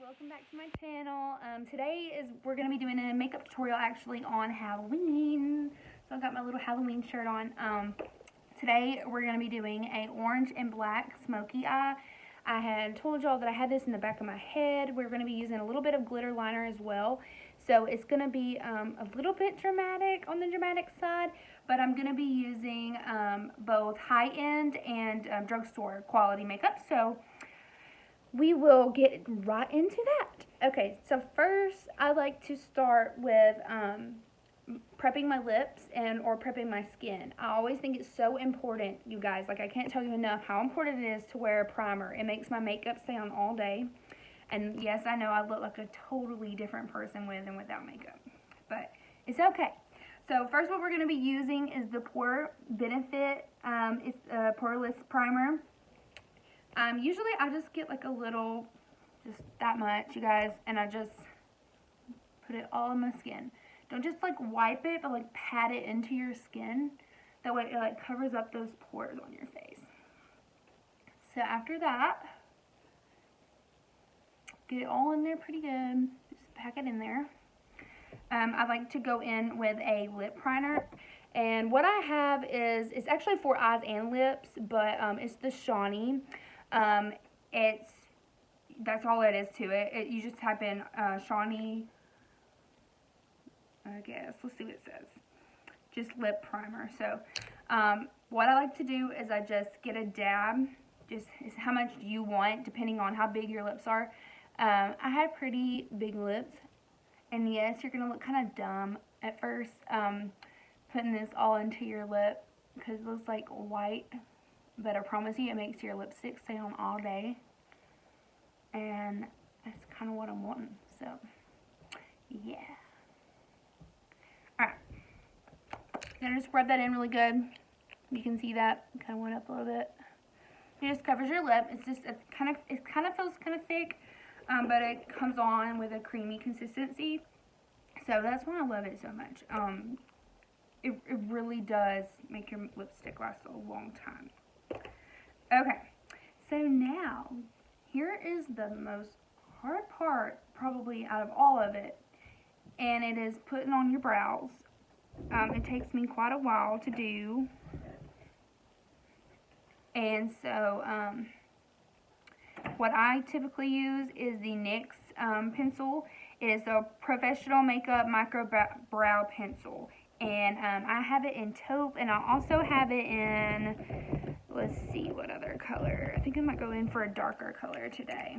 welcome back to my channel. Today we're going to be doing a makeup tutorial actually on Halloween. So I've got my little Halloween shirt on. Today we're going to be doing a orange and black smoky eye. I had told y'all that I had this in the back of my head. We're going to be using a little bit of glitter liner as well. So it's going to be a little bit dramatic on the dramatic side, but I'm going to be using both high-end and drugstore quality makeup. So we will get right into that. Okay, so first I like to start with prepping my lips or prepping my skin. I always think it's so important, you guys. Like, I can't tell you enough how important it is to wear a primer. It makes my makeup stay on all day. And yes, I know I look like a totally different person with and without makeup, but it's okay. So first, what we're going to be using is the Pore Benefit. It's a poreless primer. Usually I just get like a little, just that much, you guys, and I just put it all on my skin. Don't just like wipe it, but like pat it into your skin. That way it like covers up those pores on your face. So after that, get it all in there pretty good. Just pack it in there. I like to go in with a lip primer. And what I have is, it's actually for eyes and lips, but it's the Shawnee. That's all it is to it. You just type in Shawnee, I guess. Let's see what it says. Just lip primer. So what I like to do is I just get a dab. Just how much you want, depending on how big your lips are. I have pretty big lips, and yes, you're gonna look kind of dumb at first putting this all into your lip because it looks like white. But I promise you, it makes your lipstick stay on all day. And that's kind of what I'm wanting. So, yeah. Alright. Gonna just rub that in really good. You can see that. Kind of went up a little bit. It just covers your lip. It kind of feels kind of thick. But it comes on with a creamy consistency. So that's why I love it so much. It really does make your lipstick last a long time. Okay, so now, here is the most hard part, probably out of all of it, and it is putting on your brows. It takes me quite a while to do, and so, what I typically use is the NYX pencil. It is a Professional Makeup Micro Brow Pencil, and I have it in taupe, and I also have it in, let's see, what other color? I think I might go in for a darker color today.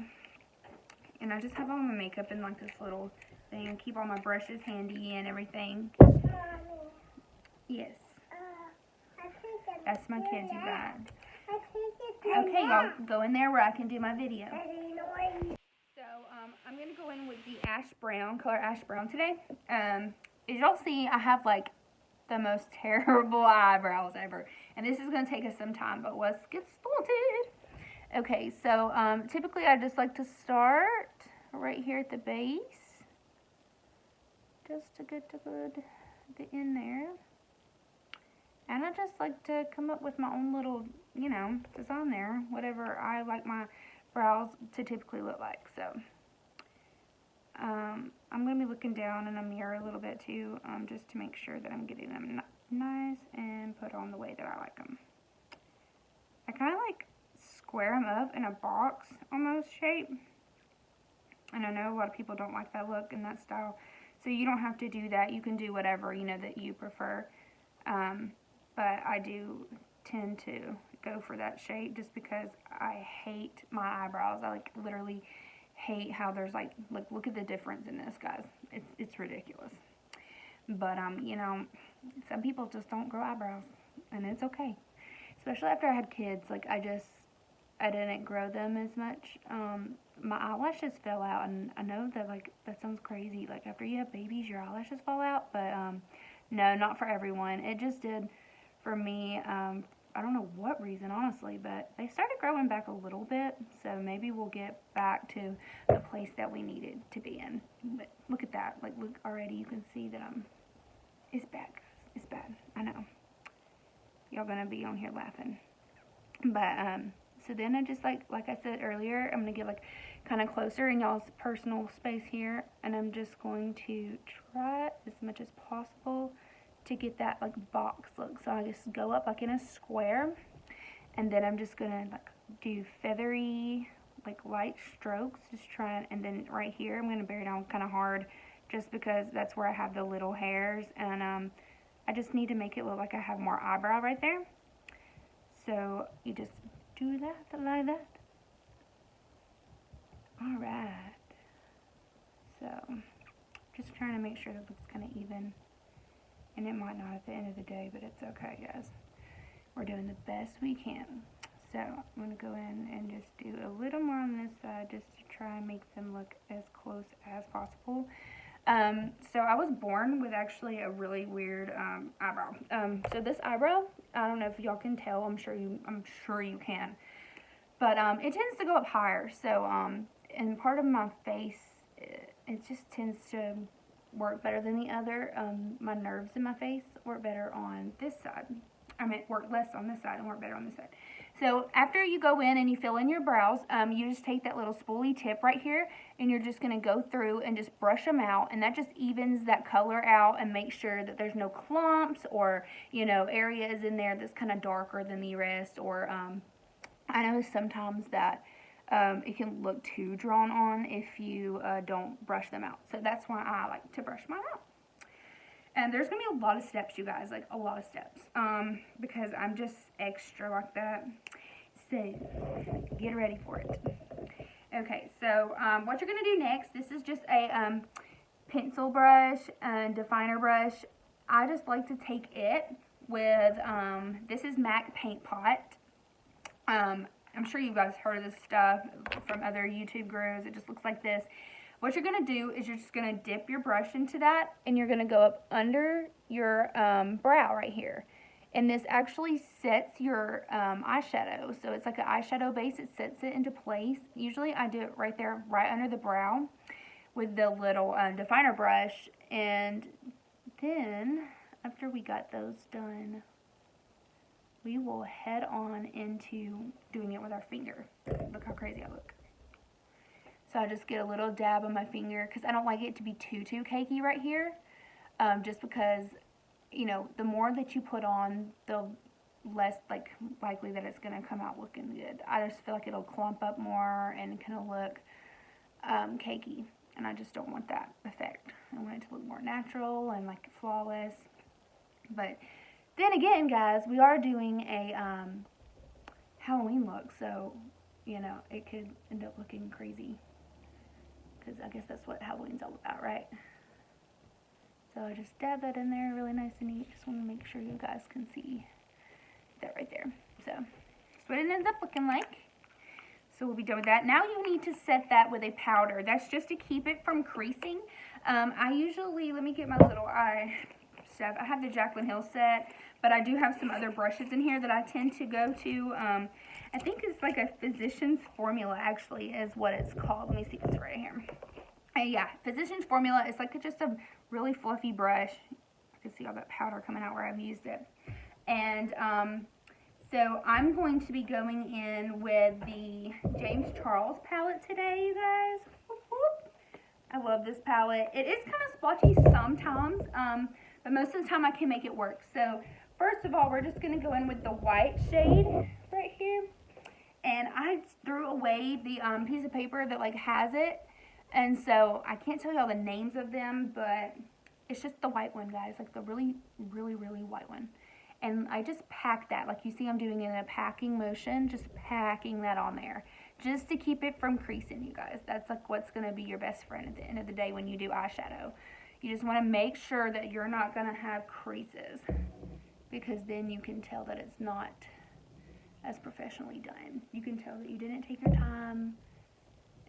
And I just have all my makeup in like this little thing. Keep all my brushes handy and everything. Yes. That's my kids, you guys. Okay, y'all, go in there where I can do my video. So, I'm going to go in with the color ash brown today. As y'all see, I have like the most terrible eyebrows ever. And this is going to take us some time, but let's get started. Okay, so typically I just like to start right here at the base. Just to get the end there. And I just like to come up with my own little, design there. Whatever I like my brows to typically look like. So I'm going to be looking down in a mirror a little bit too, just to make sure that I'm getting them nice and put on the way that I like them. I kind of like square them up in a box almost shape. And I know a lot of people don't like that look and that style. So you don't have to do that. You can do whatever, that you prefer. But I do tend to go for that shape just because I hate my eyebrows. I literally hate how there's look at the difference in this, guys. It's ridiculous. But some people just don't grow eyebrows, and it's okay. Especially after I had kids, I didn't grow them as much. My eyelashes fell out, and I know that that sounds crazy. After you have babies, your eyelashes fall out, but no, not for everyone. It just did for me. I don't know what reason, honestly, but they started growing back a little bit, so maybe we'll get back to the place that we needed to be in. But look at that. Look, already you can see that it's bad, guys. It's bad. I know. Y'all gonna be on here laughing. But, so then I just, like I said earlier, I'm gonna get, kind of closer in y'all's personal space here. And I'm just going to try as much as possible to get that like box look. So I just go up like in a square, and then I'm just gonna like do feathery, like light strokes, just trying. And then right here I'm gonna bear down kind of hard, just because that's where I have the little hairs, and I just need to make it look like I have more eyebrow right there. So you just do that like that. All right. So just trying to make sure that it's kind of even. And it might not at the end of the day, but it's okay, guys. We're doing the best we can. So I'm going to go in and just do a little more on this side, just to try and make them look as close as possible. So I was born with actually a really weird eyebrow. So this eyebrow, I don't know if y'all can tell. I'm sure you can. But it tends to go up higher. So and part of my face, it just tends to work better than the other. My nerves in my face work better on this side. I mean, work less on this side and work better on this side. So after you go in and you fill in your brows, you just take that little spoolie tip right here, and you're just going to go through and just brush them out, and that just evens that color out and make sure that there's no clumps or, you know, areas in there that's kind of darker than the rest. Or I know sometimes that it can look too drawn on if you don't brush them out. So that's why I like to brush mine out. And there's going to be a lot of steps, you guys, like a lot of steps, because I'm just extra like that. So get ready for it. Okay, so what you're going to do next, this is just a pencil brush and definer brush. I just like to take it with, this is MAC Paint Pot. I'm sure you guys heard of this stuff from other YouTube gurus. It just looks like this. What you're going to do is you're just going to dip your brush into that, and you're going to go up under your brow right here. And this actually sets your eyeshadow. So it's like an eyeshadow base. It sets it into place. Usually I do it right there, right under the brow with the little definer brush. And then after we got those done, we will head on into doing it with our finger. Look how crazy I look. So I just get a little dab on my finger, because I don't like it to be too cakey right here. Just because, you know, the more that you put on, the less likely that it's going to come out looking good. I just feel like it'll clump up more and kind of look cakey. And I just don't want that effect. I want it to look more natural and like flawless. But then again, guys, we are doing a Halloween look. So, you know, it could end up looking crazy. Because I guess that's what Halloween's all about, right? So I just dab that in there really nice and neat. Just want to make sure you guys can see that right there. So that's what it ends up looking like. So we'll be done with that. Now you need to set that with a powder. That's just to keep it from creasing. I usually, let me get my little eye stuff. I have the Jaclyn Hill set, but I do have some other brushes in here that I tend to go to. I think it's like a Physician's Formula, actually, is what it's called. Let me see if it's right here. Yeah, Physician's Formula. It's like just a really fluffy brush. You can see all that powder coming out where I've used it. And so I'm going to be going in with the James Charles palette today, you guys. Whoop, whoop. I love this palette. It is kind of splotchy sometimes, but most of the time I can make it work. So first of all, we're just going to go in with the white shade right here. And I threw away the piece of paper that like has it. And so I can't tell you all the names of them, but it's just the white one, guys. Like the really, really, really white one. And I just packed that. Like you see I'm doing it in a packing motion. Just packing that on there. Just to keep it from creasing, you guys. That's like what's going to be your best friend at the end of the day when you do eyeshadow. You just want to make sure that you're not going to have creases. Because then you can tell that it's not as professionally done. You can tell that you didn't take your time,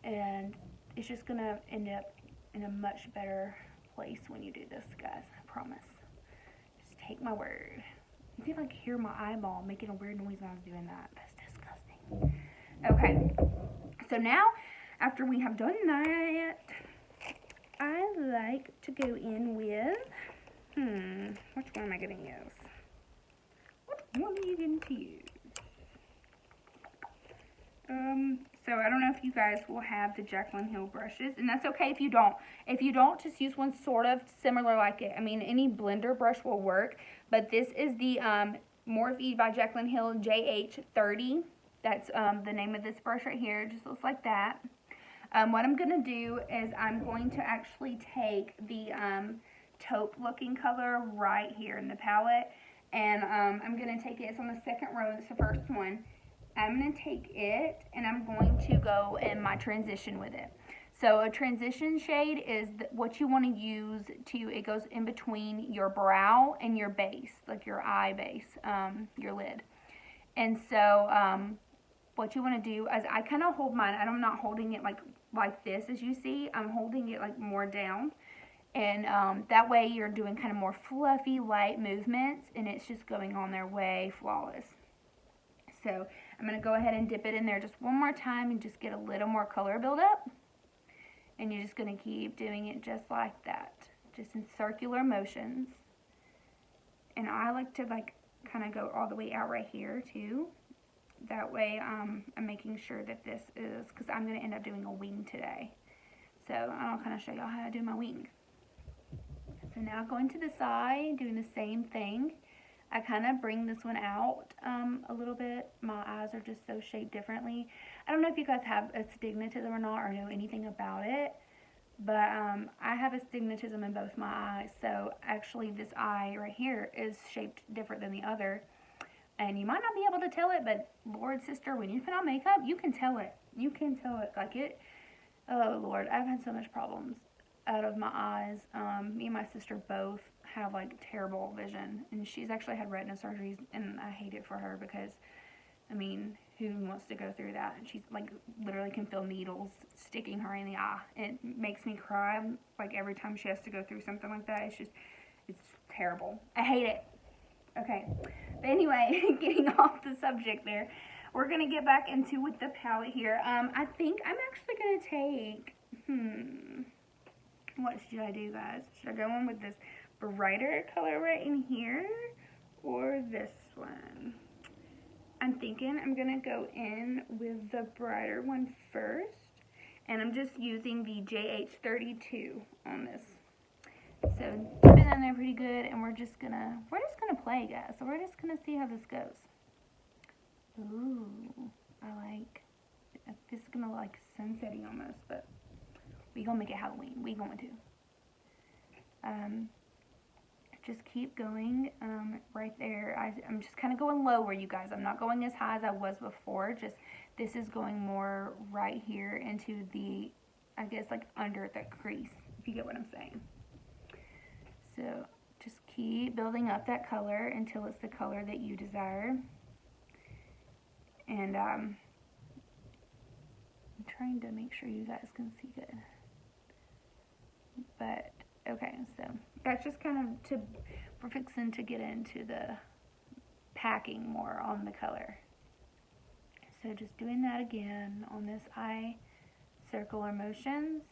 and it's just gonna end up in a much better place when you do this, guys. I promise. Just take my word. You can like hear my eyeball making a weird noise when I was doing that. That's disgusting. Okay, so now after we have done that, I like to go in with which one am I gonna use? What one are you going to use? So I don't know if you guys will have the Jaclyn Hill brushes, and that's okay if you don't. If you don't, just use one sort of similar like it. I mean, any blender brush will work, but this is the Morphe by Jaclyn Hill JH30. That's the name of this brush right here. It just looks like that. What I'm going to do is I'm going to actually take the taupe looking color right here in the palette, and I'm going to take it. It's on the second row. It's the first one. I'm going to take it and I'm going to go in my transition with it. So a transition shade is what you want to use it goes in between your brow and your base, like your eye base, your lid. And so what you want to do is I kind of hold mine. I'm not holding it like this as you see. I'm holding it like more down. And that way you're doing kind of more fluffy, light movements, and it's just going on there way flawless. So I'm going to go ahead and dip it in there just one more time and just get a little more color buildup. And you're just going to keep doing it just like that, just in circular motions. And I like to kind of go all the way out right here too. That way I'm making sure that this is, because I'm going to end up doing a wing today. So I'll kind of show y'all how to do my wing. So now going to the side, doing the same thing. I kind of bring this one out a little bit. My eyes are just so shaped differently. I don't know if you guys have astigmatism or not, or know anything about it, but I have astigmatism in both my eyes. So actually this eye right here is shaped different than the other. And you might not be able to tell it, but Lord, sister, when you put on makeup, you can tell it. You can tell it. Like it, oh Lord, I've had so much problems out of my eyes. Me and my sister both have like terrible vision, and she's actually had retina surgeries, and I hate it for her because, I mean, who wants to go through that? And she's like literally can feel needles sticking her in the eye. It makes me cry like every time she has to go through something like that. It's terrible. I hate it. Okay, but anyway, getting off the subject there, we're gonna get back into with the palette here. I think I'm actually gonna take what should I do, guys? Should I go in with this brighter color right in here or this one? I'm thinking I'm gonna go in with the brighter one first, and I'm just using the JH32 on this. So dip it in there pretty good, and we're just gonna play, guys. So we're just gonna see how this goes. Ooh, this is gonna like sunsetty almost, but we gonna make it Halloween. We going to. Just keep going right there. I'm just kind of going lower, you guys. I'm not going as high as I was before. Just this is going more right here into the, I guess, like under the crease, if you get what I'm saying. So just keep building up that color until it's the color that you desire. And I'm trying to make sure you guys can see good. But okay, so that's just kind of we're fixing to get into the packing more on the color. So just doing that again on this eye circular motions.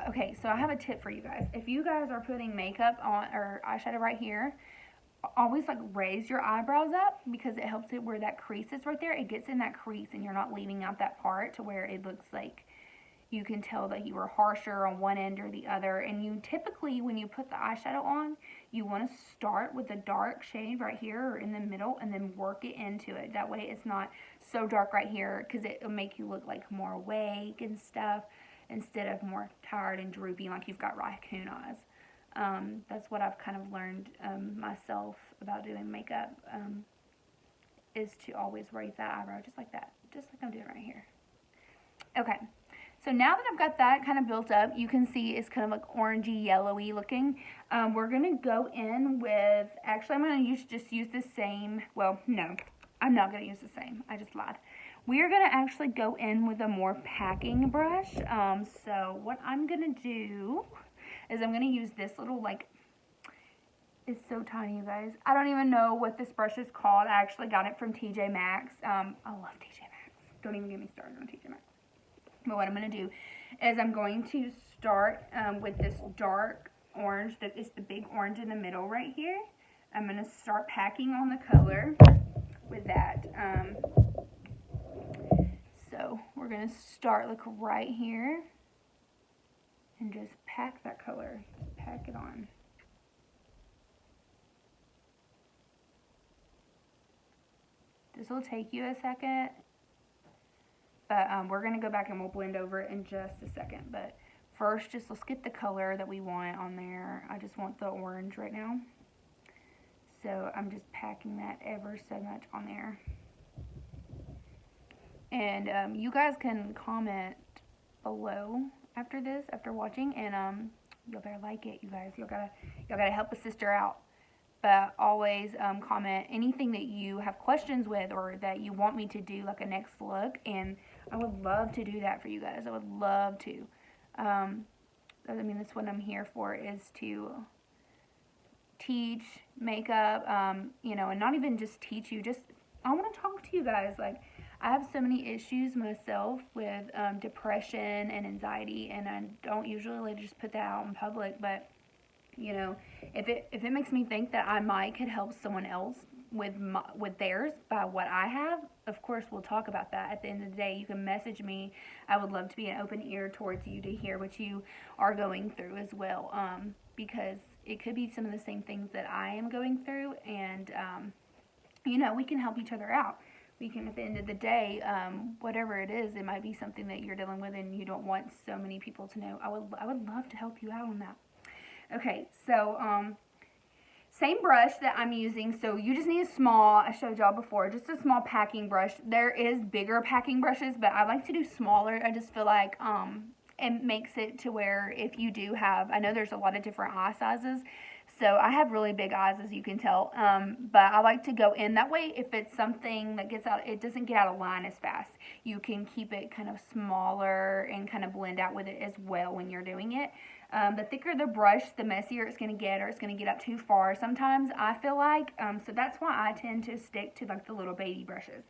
Okay, so I have a tip for you guys. If you guys are putting makeup on or eyeshadow right here, always like raise your eyebrows up, because it helps it where that crease is right there. It gets in that crease and you're not leaving out that part to where it looks like you can tell that you were harsher on one end or the other. And you typically, when you put the eyeshadow on, you want to start with a dark shade right here or in the middle and then work it into it. That way it's not so dark right here, because it'll make you look like more awake and stuff, instead of more tired and droopy like you've got raccoon eyes. That's what I've kind of learned myself about doing makeup, is to always raise that eyebrow just like that, just like I'm doing right here. Okay, so now that I've got that kind of built up, you can see it's kind of like orangey, yellowy looking. We're going to go in with, actually I'm going to just use the same, well, no, I'm not going to use the same. I just lied. We are going to actually go in with a more packing brush. So what I'm going to do is I'm going to use this little, like, it's so tiny, you guys. I don't even know what this brush is called. I actually got it from TJ Maxx. I love TJ Maxx. Don't even get me started on TJ Maxx. But what I'm going to do is I'm going to start with this dark orange that is the big orange in the middle right here. I'm going to start packing on the color with that. So we're going to start like right here and just pack that color. Just pack it on. This will take you a second, but we're going to go back and we'll blend over it in just a second. But first, just let's get the color that we want on there. I just want the orange right now. So I'm just packing that ever so much on there. And you guys can comment below after this, after watching, and y'all better like it, you guys. Y'all gotta help a sister out. But always comment anything that you have questions with or that you want me to do, like a next look, and I would love to do that for you guys. I would love to. I mean, that's what I'm here for, is to teach makeup, you know, and not even just teach you, just I want to talk to you guys. Like, I have so many issues myself with depression and anxiety, and I don't usually just put that out in public, but you know, if it makes me think that I could help someone else with theirs by what I have, of course we'll talk about that. At the end of the day, you can message me. I would love to be an open ear towards you to hear what you are going through as well, because it could be some of the same things that I am going through, and you know, we can help each other out. We can, at the end of the day, whatever it is, it might be something that you're dealing with and you don't want so many people to know. I would love to help you out on that. Okay, so same brush that I'm using. So you just need a small, I showed y'all before, just a small packing brush. There is bigger packing brushes, but I like to do smaller. I just feel like it makes it to where if you do have, I know there's a lot of different eye sizes. So I have really big eyes, as you can tell, but I like to go in. That way, if it's something that gets out, it doesn't get out of line as fast. You can keep it kind of smaller and kind of blend out with it as well when you're doing it. The thicker the brush, the messier it's going to get, or it's going to get up too far sometimes, I feel like. So that's why I tend to stick to like the little baby brushes.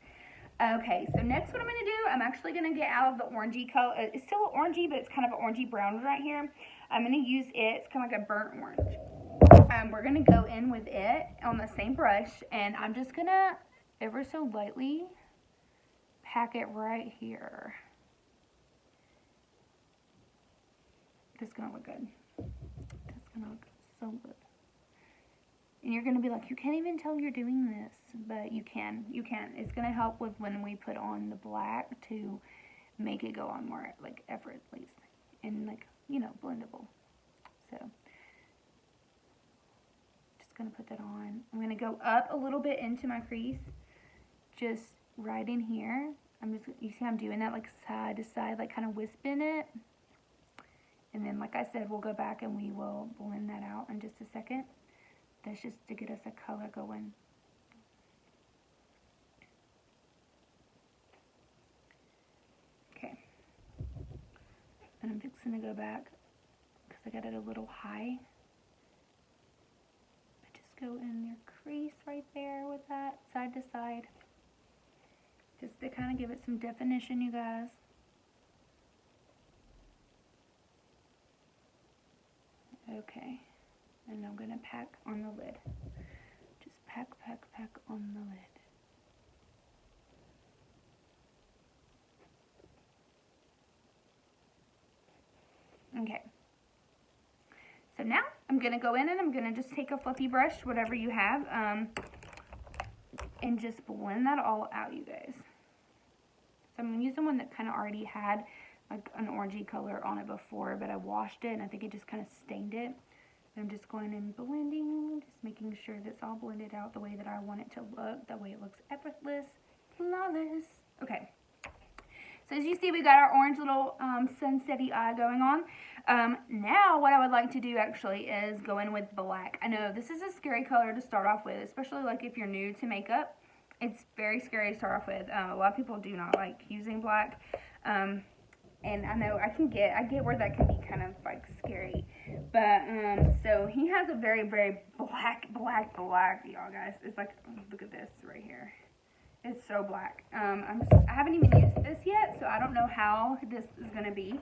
Okay, so next what I'm going to do, I'm actually going to get out of the orangey color. It's still orangey, but it's kind of an orangey brown right here. I'm going to use it. It's kind of like a burnt orange. We're going to go in with it on the same brush, and I'm just going to ever so lightly pack it right here. This is going to look good. That's going to look so good. And you're going to be like, you can't even tell you're doing this, but you can. You can. It's going to help with when we put on the black to make it go on more, like, effortless and, like, you know, blendable. So going to put that on. I'm going to go up a little bit into my crease, just right in here. You see I'm doing that like side to side, like kind of wisping it. And then, like I said, we'll go back and we will blend that out in just a second. That's just to get us a color going. Okay. And I'm fixing to go back because I got it a little high. Go in your crease right there with that, side to side, just to kind of give it some definition, you guys. Okay, and I'm going to pack on the lid. Just pack on the lid. Okay. So now I'm going to go in and I'm going to just take a fluffy brush, whatever you have, and just blend that all out, you guys. So I'm going to use the one that kind of already had like an orangey color on it before, but I washed it and I think it just kind of stained it. And I'm just going and blending, just making sure that's all blended out the way that I want it to look. That way it looks effortless, flawless. Okay. So as you see, we got our orange little sunsetty eye going on. Now what I would like to do actually is go in with black. I know this is a scary color to start off with, especially like if you're new to makeup. It's very scary to start off with. A lot of people do not like using black. And I know I get where that can be kind of like scary. But so he has a very, very black, y'all guys. It's like, look at this right here. It's so black. I haven't even used this yet, so I don't know how this is going to be.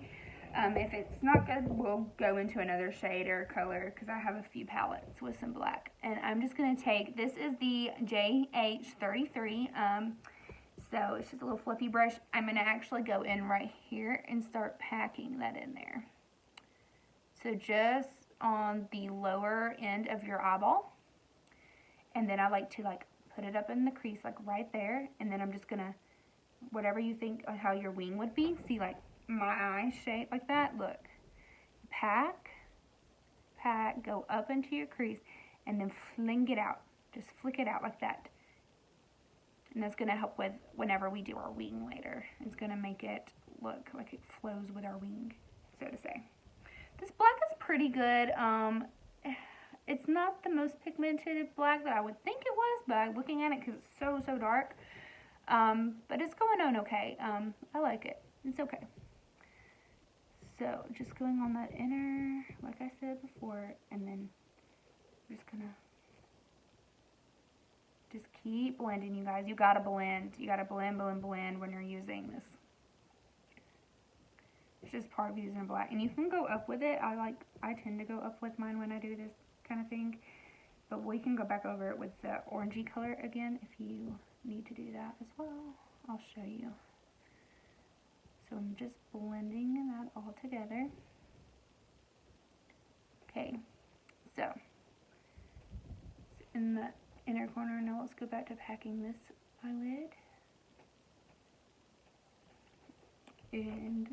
If it's not good, we'll go into another shade or color because I have a few palettes with some black. And I'm just going to take, this is the JH33. So it's just a little fluffy brush. I'm going to actually go in right here and start packing that in there. So just on the lower end of your eyeball. And then I like to put it up in the crease right there. And then I'm just going to, whatever you think of how your wing would be. See my eye shape like that. Look. Pack, go up into your crease. And then fling it out. Just flick it out like that. And that's going to help with whenever we do our wing later. It's going to make it look like it flows with our wing, so to say. This black is pretty good. It's not the most pigmented black that I would think it was, but looking at it, because it's so dark. But it's going on okay. I like it. It's okay. So just going on that inner, like I said before, and then I'm just going to just keep blending, you guys. You gotta blend. You gotta blend when you're using this. It's just part of using black. And you can go up with it. I tend to go up with mine when I do this kind of thing. But we can go back over it with the orangey color again if you need to do that as well. I'll show you. So I'm just blending that all together. Okay. So in the inner corner. Now let's go back to packing this eyelid. And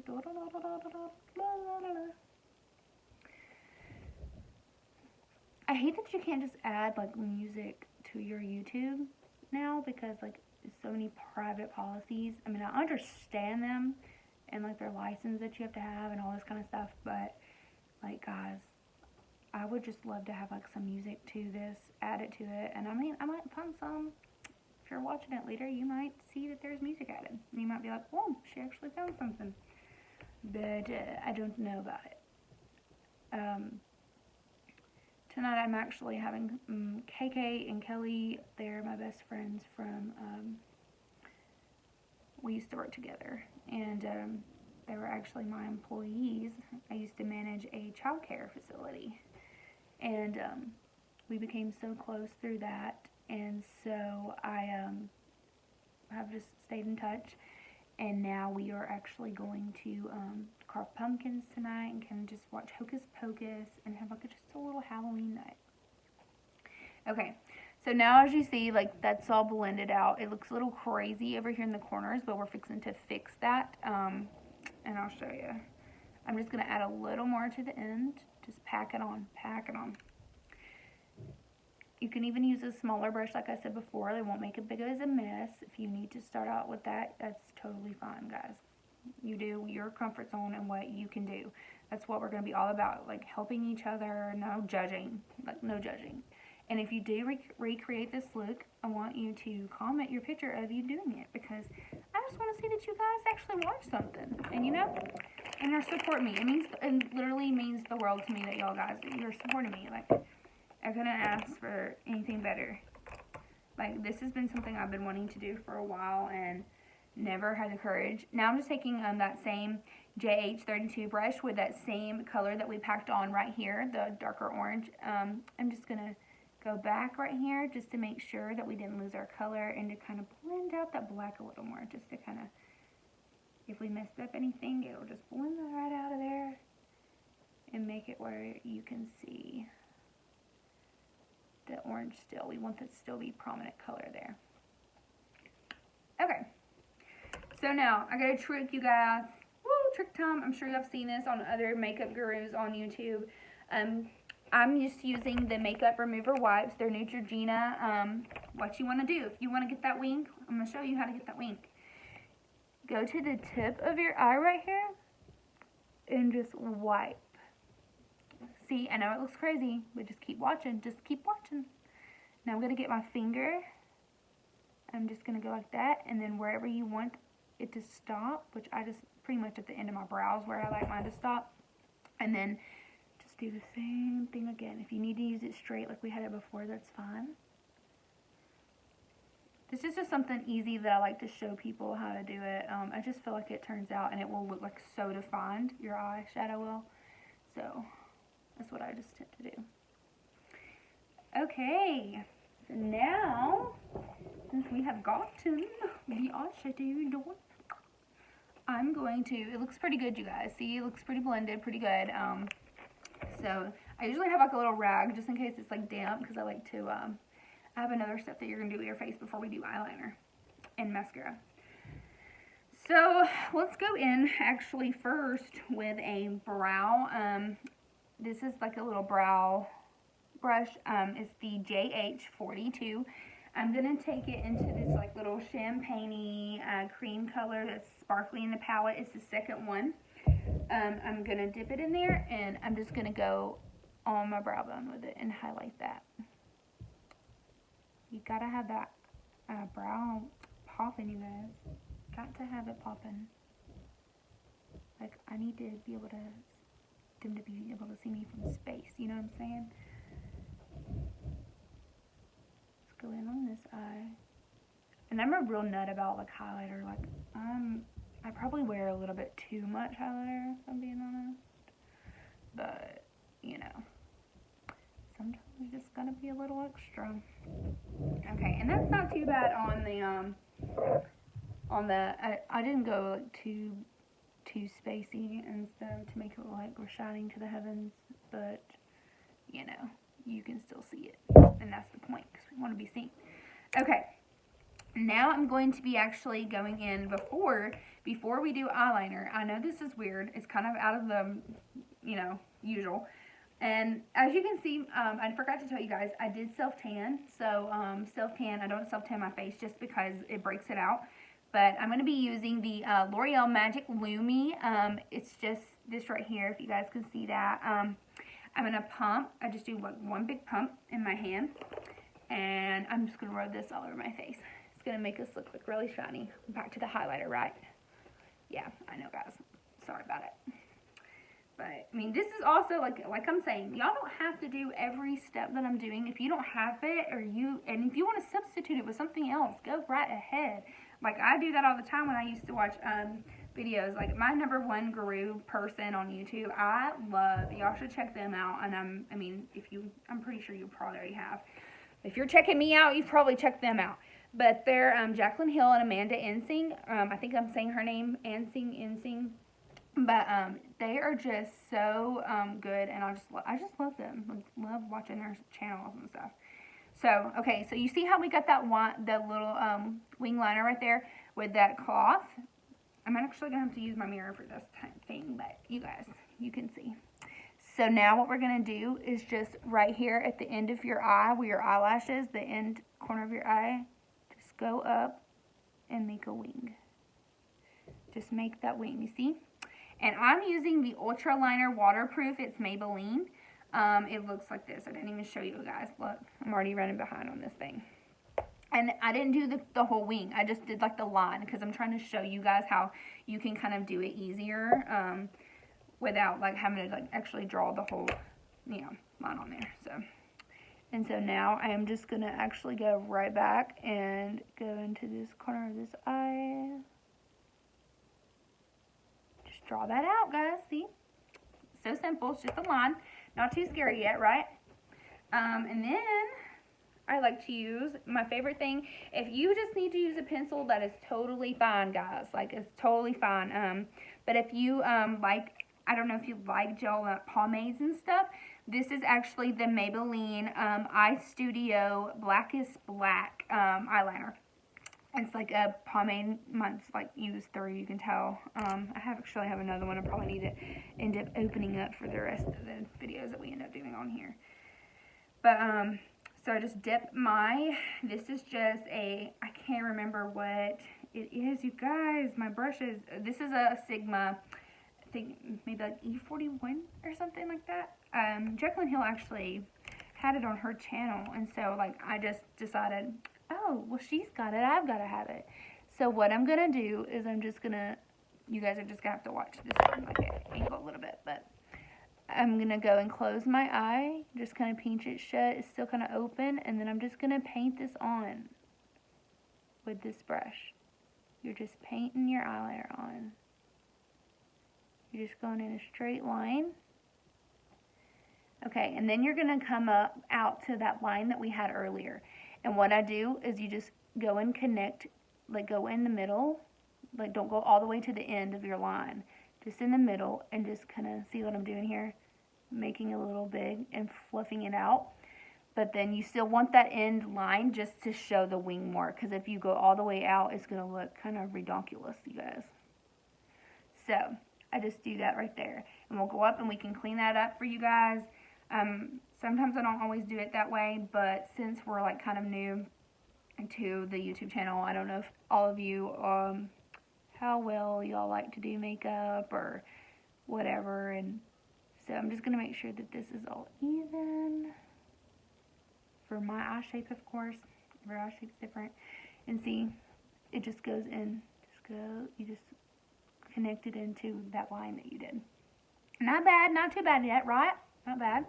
I hate that you can't just add music to your YouTube now because there's so many private policies. I mean, I understand them and their license that you have to have and all this kind of stuff, but guys, I would just love to have some music to this, add it to it, and I mean, I might find some. If you're watching it later, you might see that there's music added. And you might be like, "Whoa, she actually found something," but I don't know about it. Tonight I'm actually having KK and Kelly. They're my best friends from. We used to work together, and they were actually my employees. I used to manage a child care facility. And we became so close through that, and so I have just stayed in touch, and now we are actually going to carve pumpkins tonight and kind of just watch Hocus Pocus and have just a little Halloween night. Okay, so now as you see, that's all blended out. It looks a little crazy over here in the corners, but we're fixing to fix that, and I'll show you. I'm just going to add a little more to the end. Just pack it on, pack it on. You can even use a smaller brush like I said before. They won't make as big as a mess. If you need to start out with that, that's totally fine, guys. You do your comfort zone and what you can do. That's what we're going to be all about, helping each other, no judging, no judging. And if you do recreate this look, I want you to comment your picture of you doing it because I just want to see that you guys actually watch something. And and you're supporting me. It literally means the world to me that y'all guys, you're supporting me. I couldn't ask for anything better. This has been something I've been wanting to do for a while and never had the courage. Now I'm just taking that same JH32 brush with that same color that we packed on right here, the darker orange. I'm just going to go back right here just to make sure that we didn't lose our color and to kind of blend out that black a little more, just to kind of, if we messed up anything, it'll just blend that right out of there and make it where you can see the orange still. We want that to still be prominent color there. Okay, so now I got a trick, you guys. Woo, trick time. I'm sure you have seen this on other makeup gurus on YouTube. I'm just using the makeup remover wipes. They're Neutrogena. What you want to do, if you want to get that wing, I'm going to show you how to get that wing. Go to the tip of your eye right here and just wipe. See, I know it looks crazy, but just keep watching. Just keep watching. Now I'm going to get my finger. I'm just going to go like that, and then wherever you want it to stop, which I just pretty much at the end of my brows where I like mine to stop, and then just do the same thing again. If you need to use it straight like we had it before, that's fine. this is just something easy that I like to show people how to do it. I just feel like it turns out and it will look like so defined, your eyeshadow will. So that's what I just tend to do. Okay, so now, since we have gotten the eyeshadow done, I'm going to, it looks pretty good, you guys. See, it looks pretty blended, pretty good. So I usually have like a little rag just in case it's like damp, because I like to, I have another step that you're going to do with your face before we do eyeliner and mascara. So let's go in actually first with a brow. This is like a little brow brush. It's the JH42. I'm going to take it into this like little champagne-y cream color that's sparkly in the palette. It's the second one. I'm going to dip it in there, and I'm just going to go on my brow bone with it and highlight that. You got to have that brow popping, you guys. Got to have it popping. Like, I need to be able to, them to be able to see me from space, you know what I'm saying? Let's go in on this eye. And I'm a real nut about like highlighter. Like, I probably wear a little bit too much highlighter, if I'm being honest. But, you know, sometimes you just gotta be a little extra. Okay, and that's not too bad on the, I didn't go like too spacey and stuff to make it look like we're shining to the heavens, but, you know, you can still see it, and that's the point, because we want to be seen. Okay, now I'm going to be actually going in before we do eyeliner. I know this is weird, it's kind of out of the, you know, usual, and as you can see, I forgot to tell you guys, I did self-tan, so self-tan, I don't self-tan my face just because it breaks it out. But I'm going to be using the L'Oreal Magic Lumi. It's just this right here, if you guys can see that. I'm going to pump. I just do like one big pump in my hand. And I'm just going to rub this all over my face. It's going to make us look like really shiny. Back to the highlighter, right? Yeah, I know, guys. Sorry about it. But, I mean, this is also, like I'm saying, y'all don't have to do every step that I'm doing. If you don't have it, and if you want to substitute it with something else, go right ahead. Like, I do that all the time when I used to watch videos. Like, my #1 guru person on YouTube, I love. Y'all should check them out. And I'm pretty sure you probably already have. If you're checking me out, you've probably checked them out. But they're Jaclyn Hill and Amanda Ensing. I think I'm saying her name, Ensing. But they are just so good, and I just love them. I love watching their channels and stuff. So, okay, so you see how we got that the little wing liner right there with that cloth? I'm actually going to have to use my mirror for this thing, but you guys, you can see. So now what we're going to do is just right here at the end of your eye, where your eyelashes, the end corner of your eye, just go up and make a wing. Just make that wing, you see? And I'm using the Ultra Liner Waterproof. It's Maybelline. It looks like this. I didn't even show you guys. Look, I'm already running behind on this thing. And I didn't do the whole wing. I just did like the line because I'm trying to show you guys how you can kind of do it easier without like having to like actually draw the whole, you know, line on there. So now I am just going to actually go right back and go into this corner of this eye. Just draw that out, guys. See? So simple. It's just a line. Not too scary yet, right? And then I like to use my favorite thing. If you just need to use a pencil, that is totally fine, guys. Like, it's totally fine. But if you like, I don't know if you like gel pomades and stuff, this is actually the Maybelline Eye Studio Blackest Black eyeliner. It's like a pomade. Mine's like used through, you can tell. I actually have another one I probably need to end up opening up for the rest of the videos that we end up doing on here. But, so I just dip this is just I can't remember what it is, you guys. My brushes, this is a Sigma, I think maybe like E41 or something like that. Jaclyn Hill actually had it on her channel, and so like I just decided, oh, well, she's got it, I've got to have it. So what I'm going to do is I'm just going to, you guys are just going to have to watch this one, like it angle a little bit, but I'm going to go and close my eye, just kind of pinch it shut. It's still kind of open, and then I'm just going to paint this on. with this brush. You're just painting your eyeliner on. You're just going in a straight line. Okay, and then you're going to come out to that line that we had earlier. And what I do is you just go and connect, like go in the middle. Like don't go all the way to the end of your line. Just in the middle, and just kind of see what I'm doing here. Making it a little big and fluffing it out. But then you still want that end line just to show the wing more. Because if you go all the way out, it's going to look kind of redonkulous, you guys. So I just do that right there. And we'll go up and we can clean that up for you guys. Sometimes I don't always do it that way, but since we're like kind of new to the YouTube channel, I don't know if all of you, how well y'all like to do makeup or whatever. And so I'm just going to make sure that this is all even. For my eye shape, of course. Every eye shape's different. And see, it just goes in. You just connect it into that line that you did. Not bad, not too bad yet, right? Not bad.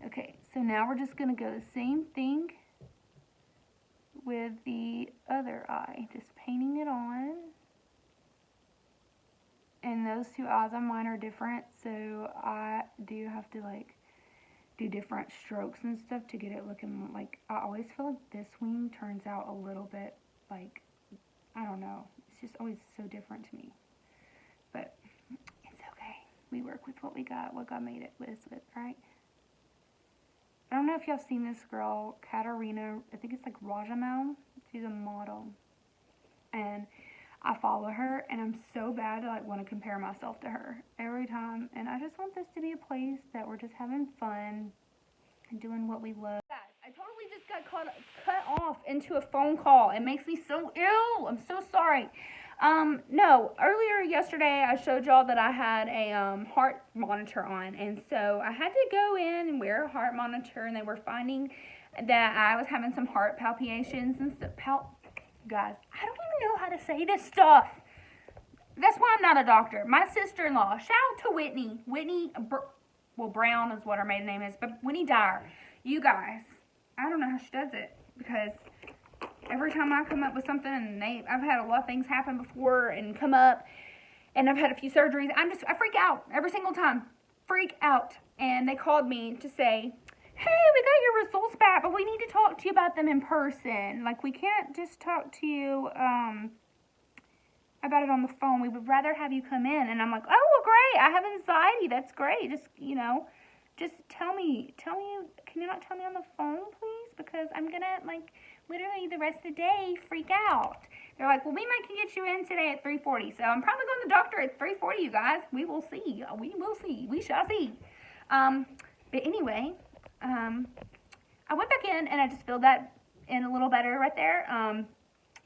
Okay, so now we're just going to go the same thing with the other eye. Just painting it on. And those two eyes on mine are different, so I do have to like do different strokes and stuff to get it looking like, I always feel like this wing turns out a little bit like, I don't know, it's just always so different to me. But it's okay. We work with what we got, what God made it with, right? I don't know if y'all seen this girl, Katarina, I think it's like Rajamel. She's a model. And I follow her, and I'm so bad to like want to compare myself to her every time. And I just want this to be a place that we're just having fun and doing what we love. Guys, I totally just got cut off into a phone call. It makes me so ill. I'm so sorry. No, earlier yesterday I showed y'all that I had a heart monitor on, and so I had to go in and wear a heart monitor, and they were finding that I was having some heart palpitations and stuff. Guys, I don't even know how to say this stuff. That's why I'm not a doctor. My sister-in-law, shout out to Whitney. Brown is what her maiden name is, but Whitney Dyer. You guys, I don't know how she does it, because every time I come up with something, and I've had a lot of things happen before and come up, and I've had a few surgeries, I freak out every single time. Freak out. And they called me to say, hey, we got your results back, but we need to talk to you about them in person. Like, we can't just talk to you about it on the phone. We would rather have you come in. And I'm like, oh, well, great. I have anxiety. That's great. Just, just tell me, can you not tell me on the phone, please? Because I'm going to, like, literally the rest of the day freak out. They're like, well, we might can get you in today at 3:40. So I'm probably going to the doctor at 3:40, you guys. We will see. We will see. We shall see. But anyway, I went back in and I just filled that in a little better right there,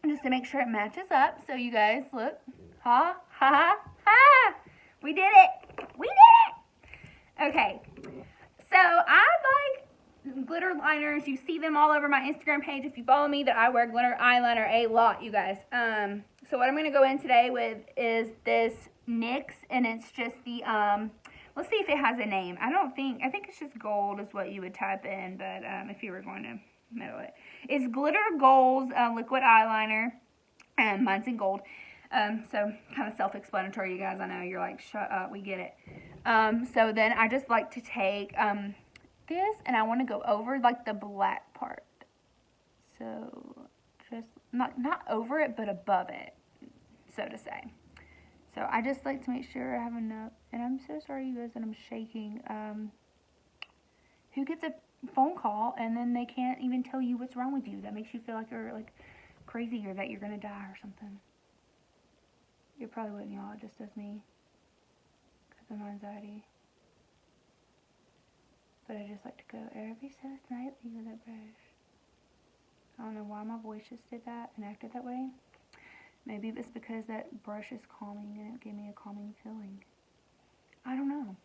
just to make sure it matches up. So you guys, look, ha, ha, ha, we did it, we did it. Okay, so I like glitter liners. You see them all over my Instagram page if you follow me, that I wear glitter eyeliner a lot, you guys. So what I'm going to go in today with is this NYX, and it's just the, let's see if it has a name. I think it's just gold is what you would type in, but if you were going to meddle it. It's Glitter Gold's liquid eyeliner, and mine's in gold. So kind of self-explanatory, you guys. I know you're like, shut up, we get it. So then I just like to take this, and I want to go over like the black part. So just not over it, but above it, so to say. So I just like to make sure I have enough. And I'm so sorry, you guys, that I'm shaking. Who gets a phone call and then they can't even tell you what's wrong with you? That makes you feel like you're like crazy, or that you're gonna die or something. You probably wouldn't, y'all. It just does me because of my anxiety. But I just like to go every so slightly with that brush. I don't know why my voice just did that and acted that way. Maybe it's because that brush is calming and it gave me a calming feeling. I don't know,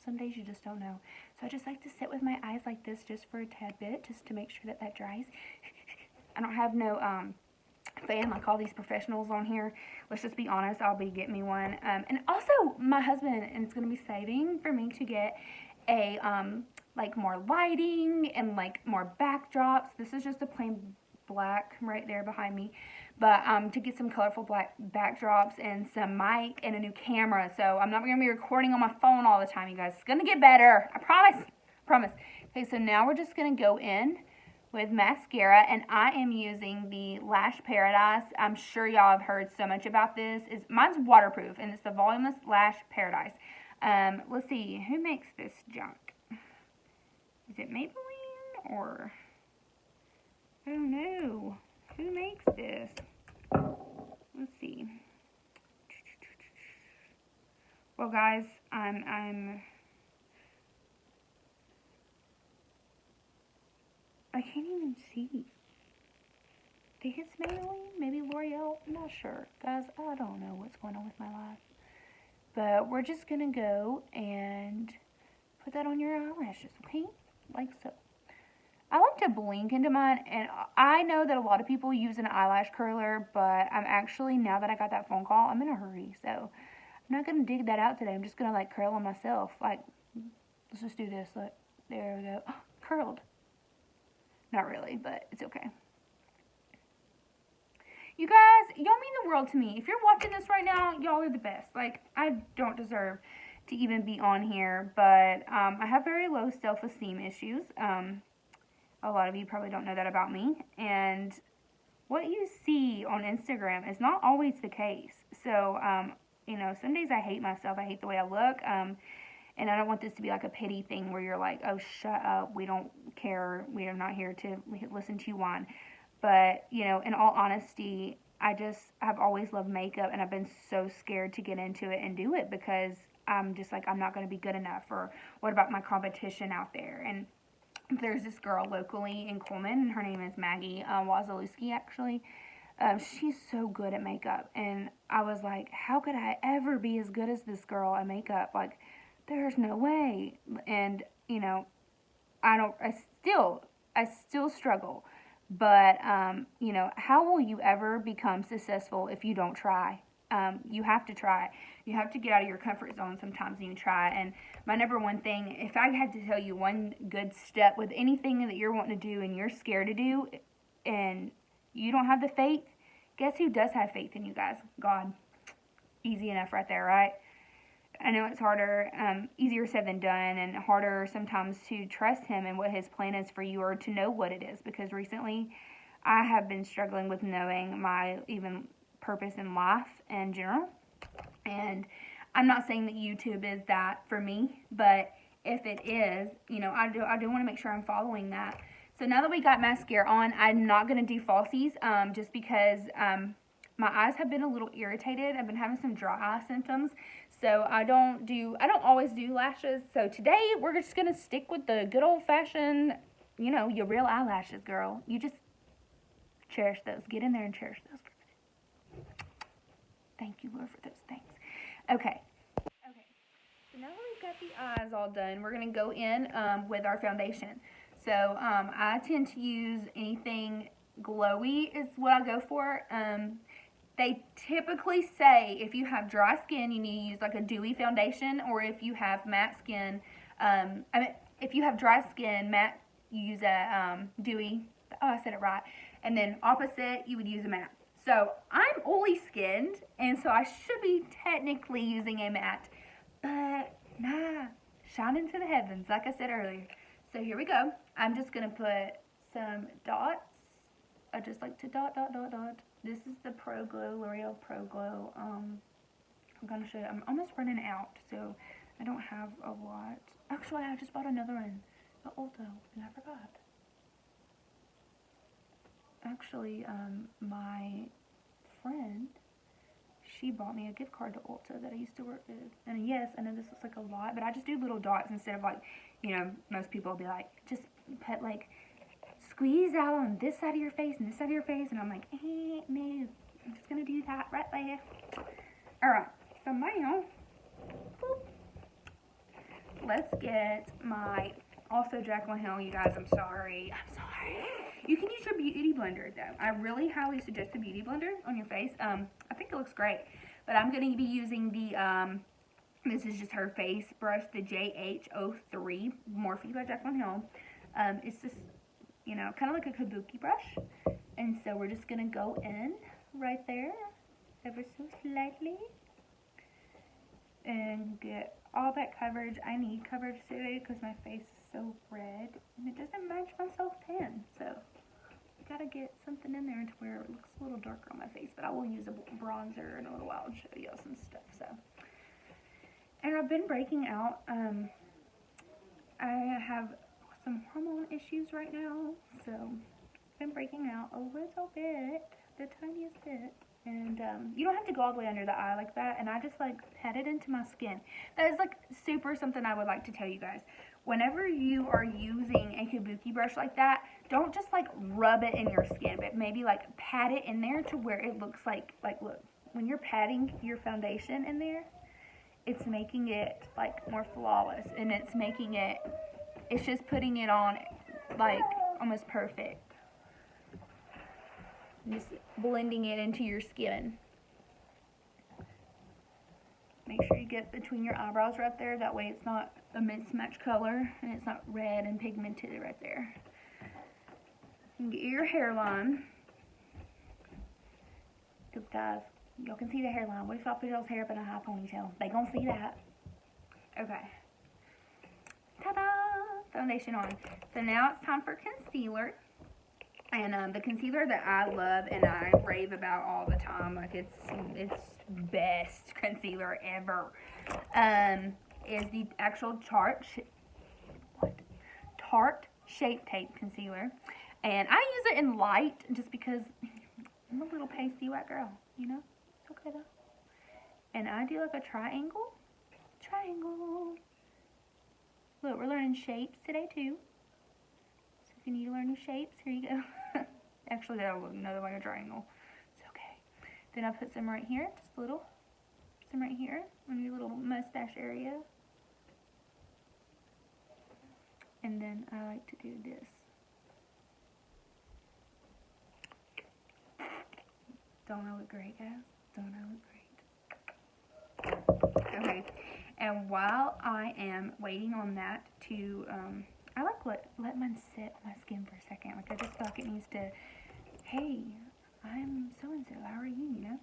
Some days you just don't know. So I just like to sit with my eyes like this just for a tad bit, just to make sure that that dries. I don't have no fan like all these professionals on here. Let's just be honest, I'll be getting me one. And also, my husband is going to be saving for me to get a, like more lighting and like more backdrops. This is just a plain black right there behind me. but to get some colorful black backdrops and some mic and a new camera. So I'm not going to be recording on my phone all the time, you guys. It's going to get better. I promise. Promise. Okay, so now we're just going to go in with mascara, and I am using the Lash Paradise. I'm sure y'all have heard so much about this. Mine's waterproof, and it's the Voluminous Lash Paradise. Let's see, who makes this junk? Is it Maybelline, or, I don't know, who makes this? Let's see. Well, guys, I can't even see. I think it's Maybelline, maybe L'Oreal, I'm not sure. Guys, I don't know what's going on with my life. But we're just going to go and put that on your eyelashes, okay? Like so. I like to blink into mine, and I know that a lot of people use an eyelash curler, but I'm actually, now that I got that phone call, I'm in a hurry, so I'm not going to dig that out today. I'm just going to, like, curl them myself. Like, let's just do this. Look, there we go. Oh, curled. Not really, but it's okay. You guys, y'all mean the world to me. If you're watching this right now, y'all are the best. Like, I don't deserve to even be on here, but I have very low self-esteem issues. A lot of you probably don't know that about me, and what you see on Instagram is not always the case. So, you know, some days I hate myself. I hate the way I look, and I don't want this to be like a pity thing where you're like, oh, shut up, we don't care, we are not here to listen to you whine. But, you know, in all honesty, I've always loved makeup, and I've been so scared to get into it and do it because I'm just like, I'm not going to be good enough, or what about my competition out there? And there's this girl locally in Coleman, and her name is Maggie Wazalewski, actually. She's so good at makeup, and I was like, how could I ever be as good as this girl at makeup? Like, there's no way. And, you know, I still struggle. But, you know, how will you ever become successful if you don't try? You have to try. You have to get out of your comfort zone sometimes and you try. And my number one thing, if I had to tell you one good step with anything that you're wanting to do and you're scared to do and you don't have the faith, guess who does have faith in you guys? God. Easy enough right there, right? I know it's harder, easier said than done, and harder sometimes to trust him and what his plan is for you, or to know what it is, because recently I have been struggling with knowing my even purpose in life in general. And I'm not saying that YouTube is that for me, but if it is, you know, I do want to make sure I'm following that. So now that we got mascara on, I'm not going to do falsies, just because my eyes have been a little irritated. I've been having some dry eye symptoms. So I don't always do lashes. So today we're just going to stick with the good old fashioned, you know, your real eyelashes, girl. You just cherish those. Get in there and cherish those for a minute. Thank you, Lord, for those things. Okay. So now that we've got the eyes all done, we're going to go in with our foundation. So I tend to use anything glowy is what I go for. They typically say if you have dry skin, you need to use like a dewy foundation, or if you have matte skin, if you have dry skin, matte, you use a dewy. Oh, I said it right. And then opposite, you would use a matte. So I'm oily skinned, and so I should be technically using a matte, but nah, shine into the heavens, like I said earlier. So here we go. I'm just gonna put some dots. I just like to dot. This is the Pro Glow, L'Oreal Pro Glow. I'm going to show you. I'm almost running out, so I don't have a lot. Actually, I just bought another one at Ulta, and I forgot. Actually, my friend, she bought me a gift card to Ulta that I used to work with. And yes, I know this looks like a lot, but I just do little dots instead of like, you know, most people will be like, just put like, squeeze out on this side of your face and this side of your face, and I'm like, no, I'm just gonna do that right there. Alright, so now, let's get my, also Jaclyn Hill, you guys, I'm sorry. You can use your beauty blender though. I really highly suggest the beauty blender on your face. I think it looks great, but I'm gonna be using the, this is just her face brush, the JH03 Morphe by Jaclyn Hill. It's just, you know, kind of like a kabuki brush. And so we're just going to go in right there, ever so slightly, and get all that coverage. I need coverage today because my face is so red and it doesn't match my self tan, so I gotta get something in there to where it looks a little darker on my face. But I will use a bronzer in a little while and show you some stuff. So, and I've been breaking out. I have some hormone issues right now, so I've been breaking out a little bit, the tiniest bit. And you don't have to go all the way under the eye like that, and I just like pat it into my skin. That is like super something I would like to tell you guys. Whenever you are using a kabuki brush like that, don't just like rub it in your skin, but maybe like pat it in there to where it looks like look, when you're patting your foundation in there, it's making it like more flawless, and it's just putting it on like almost perfect. Just blending it into your skin. Make sure you get between your eyebrows right there. That way it's not a mismatched color and it's not red and pigmented right there. And get your hairline. Because guys, y'all can see the hairline. What if I put y'all's hair up in a high ponytail? They gonna see that. Okay. Ta-da! Foundation on. So now it's time for concealer. And the concealer that I love and I rave about all the time, like it's best concealer ever, is the actual Tarte Shape Tape Concealer. And I use it in light just because I'm a little pasty white girl, you know? It's okay though. And I do like a triangle. Look, we're learning shapes today too. So if you need to learn new shapes, here you go. Actually, that'll look another like a triangle. It's okay. Then I put some right here, just a little. Some right here on your little mustache area. And then I like to do this. Don't I look great, guys? Don't I look great? Okay. And while I am waiting on that to, I like let mine sit on my skin for a second. Like I just feel like it needs to, hey, I'm so-and-so, how are you, you know?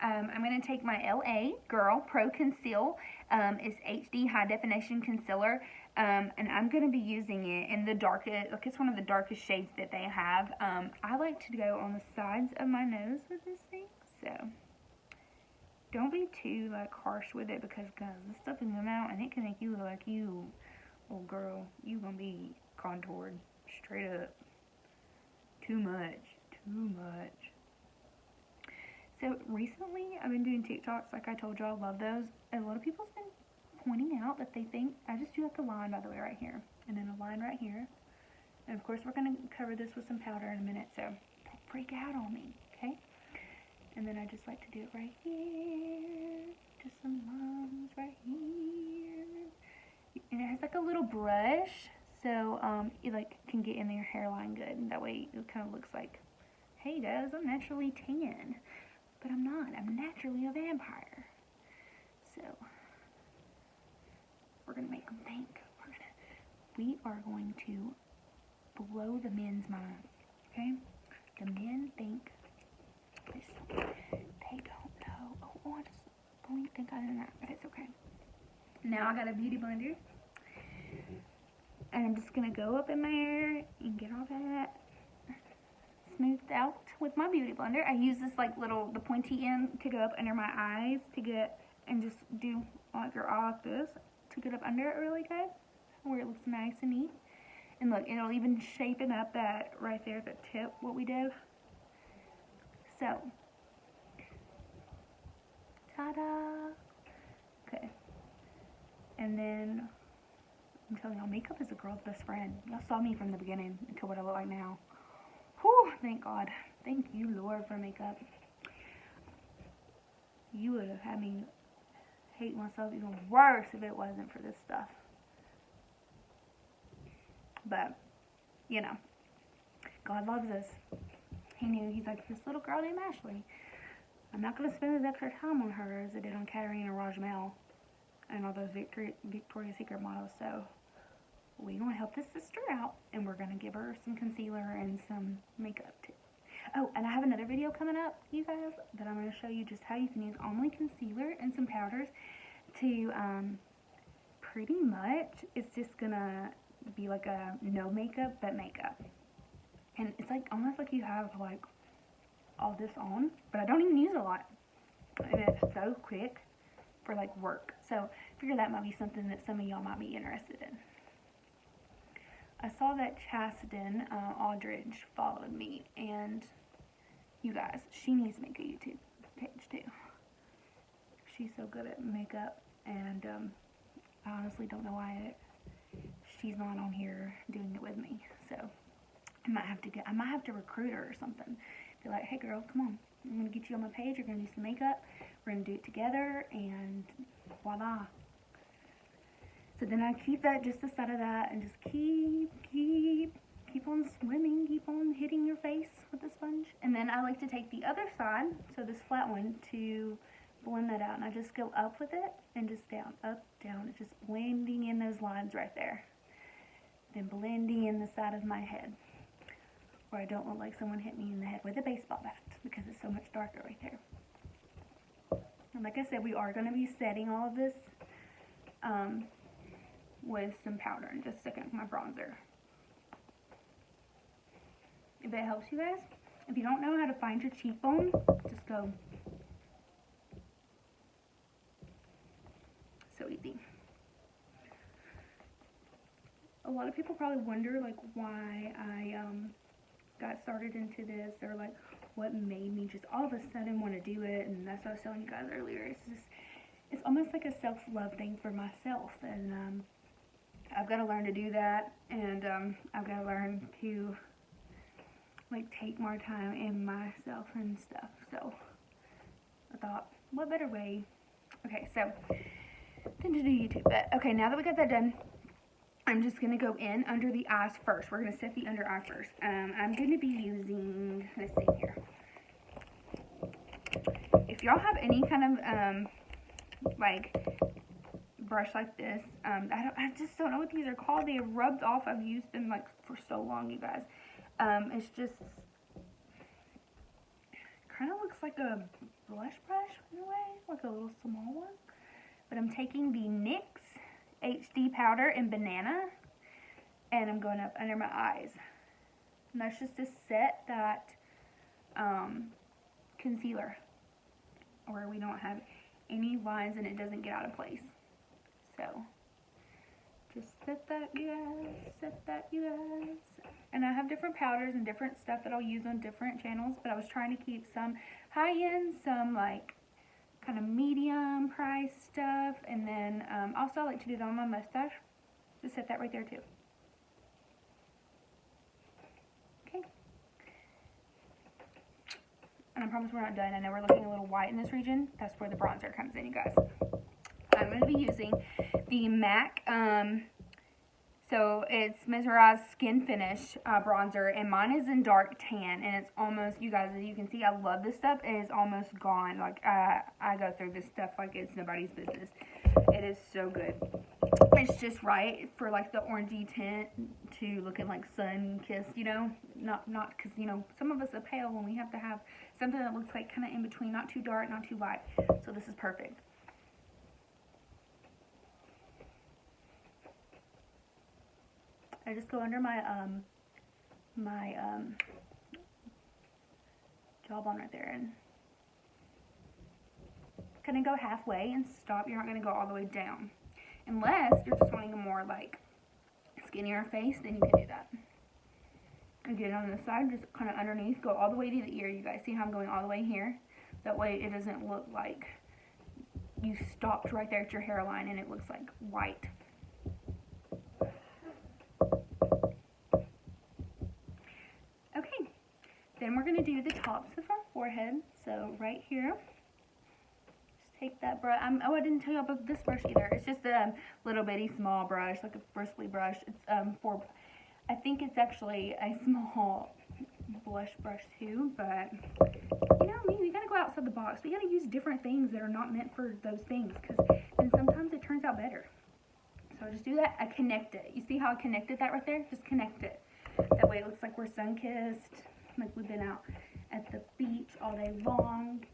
I'm going to take my LA Girl Pro Conceal. It's HD High Definition Concealer. And I'm going to be using it in the darkest, like it's one of the darkest shades that they have. I like to go on the sides of my nose with this thing, so don't be too like harsh with it because guys, this stuff can come out and it can make you look like you, oh girl, you gonna be contoured straight up. Too much. So recently I've been doing TikToks, like I told y'all, I love those. And a lot of people's been pointing out that they think I just do like a line, by the way, right here, and then a line right here. And of course we're gonna cover this with some powder in a minute, so don't freak out on me, okay? And then I just like to do it right here, just some lines right here. And it has like a little brush, so it like can get in your hairline good. And that way it kind of looks like, hey guys, I'm naturally tan, but I'm not. I'm naturally a vampire. So we're gonna make them think. We are going to blow the men's mind. Okay? The men think. They don't know. Oh, I just don't think I did that, but it's okay. Now I got a beauty blender, and I'm just gonna go up in my hair and get all that smoothed out with my beauty blender. I use this like the pointy end to go up under my eyes to get, and just do like your eye like this to get up under it really good, where it looks nice and neat. And look, it'll even shape up that right there, that tip, what we did. So, ta-da! Okay. And then, I'm telling y'all, makeup is a girl's best friend. Y'all saw me from the beginning to what I look like now. Whew, thank God. Thank you, Lord, for makeup. You would have had me hate myself even worse if it wasn't for this stuff. But, you know, God loves us. He knew, he's like, this little girl named Ashley, I'm not going to spend as extra time on her as I did on Katarina Rajmel and all those Victoria's Secret models. So we're going to help this sister out, and we're going to give her some concealer and some makeup too. Oh, and I have another video coming up, you guys, that I'm going to show you just how you can use only concealer and some powders to, pretty much, it's just going to be like a no makeup, but makeup. And it's like, almost like you have, like, all this on, but I don't even use a lot. And it's so quick for, like, work. So, I figure that might be something that some of y'all might be interested in. I saw that Chasten Aldridge followed me, and you guys, she needs to make a YouTube page too. She's so good at makeup, and I honestly don't know why she's not on here doing it with me. So I might have to recruit her or something. Be like, hey girl, come on, I'm gonna get you on my page. You're gonna do some makeup. We're gonna do it together, and voila. So then I keep that just the side of that, and just keep on swimming, keep on hitting your face with the sponge. And then I like to take the other side, so this flat one, to blend that out. And I just go up with it and just down, up, down, just blending in those lines right there. Then blending in the side of my head, where I don't look like someone hit me in the head with a baseball bat, because it's so much darker right there. And like I said, we are going to be setting all of this with some powder in just a second for my bronzer. If it helps you guys, if you don't know how to find your cheekbone, just go. So easy. A lot of people probably wonder, like, why I got started into this, or like what made me just all of a sudden want to do it. And that's what I was telling you guys earlier. It's almost like a self-love thing for myself, and I've got to learn to do that, and I've got to learn to, like, take more time in myself and stuff. So I thought, what better way, okay, so than to do YouTube. But okay, now that we got that done, I'm just gonna go in under the eyes first. We're gonna set the under eye first. I'm gonna be using, let's see here, if y'all have any kind of like brush like this, I just don't know what these are called. They have rubbed off. I've used them like for so long, you guys. It's just kind of looks like a blush brush in a way, like a little small one. But I'm taking the NYX HD powder in Banana, and I'm going up under my eyes. And that's just to set that concealer where we don't have any lines and it doesn't get out of place. So just set that, you guys, set that, you guys. And I have different powders and different stuff that I'll use on different channels, but I was trying to keep some high-end, some like kind of medium price stuff, and then also I like to do that on my mustache. Just set that right there too. Okay. And I promise we're not done. I know we're looking a little white in this region. That's where the bronzer comes in, you guys. I'm going to be using the MAC, so it's Mesmerized Skin Finish bronzer, and mine is in dark tan, and it's almost, you guys, as you can see, I love this stuff. It is almost gone. Like, I go through this stuff like it's nobody's business. It is so good. It's just right for, like, the orangey tint to looking like sun-kissed, you know? Not because, you know, some of us are pale and we have to have something that looks like kind of in between, not too dark, not too light. So this is perfect. I just go under my jawbone right there and kind of go halfway and stop. You're not going to go all the way down. Unless you're just wanting a more like skinnier face, then you can do that. Again, on the side, just kind of underneath, go all the way to the ear. You guys see how I'm going all the way here? That way it doesn't look like you stopped right there at your hairline and it looks like white. Then we're going to do the tops of our forehead. So right here, just take that brush. Oh, I didn't tell you about this brush either. It's just a little bitty small brush, like a bristly brush. It's I think it's actually a small blush brush too, but you know me, we got to go outside the box. We got to use different things that are not meant for those things, because then sometimes it turns out better. So I just do that. I connect it. You see how I connected that right there? Just connect it. That way it looks like we're sun-kissed, like we've been out. at the beach all day long.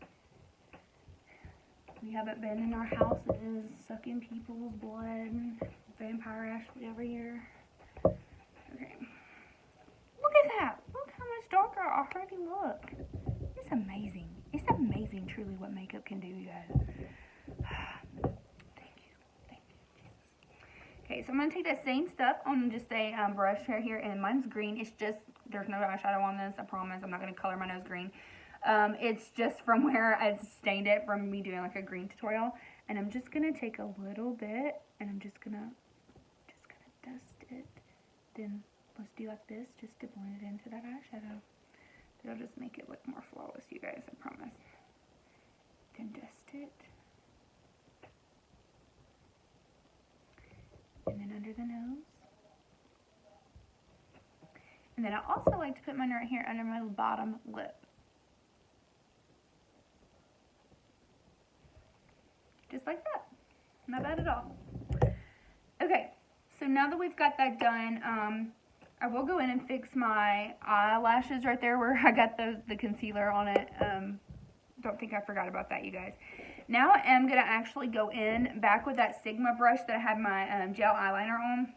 We haven't been in our houses sucking people's blood, vampire Ashley over here. Okay. Look at that. Look how much darker I already look. It's amazing. It's amazing truly what makeup can do, you guys. Thank you. Thank you, Jesus. Okay, so I'm going to take that same stuff on just a brush right here, and mine's green. It's just, there's no eyeshadow on this, I promise. I'm not going to color my nose green. It's just from where I stained it from me doing like a green tutorial. And I'm just going to take a little bit, and I'm just gonna dust it. Then let's do like this just to blend it into that eyeshadow. It'll just make it look more flawless, you guys, I promise. Then dust it. And then under the nose. And then I also like to put mine right here under my bottom lip. Just like that. Not bad at all. Okay, so now that we've got that done, I will go in and fix my eyelashes right there where I got the concealer on it. Don't think I forgot about that, you guys. Now I am going to actually go in back with that Sigma brush that I had my gel eyeliner on.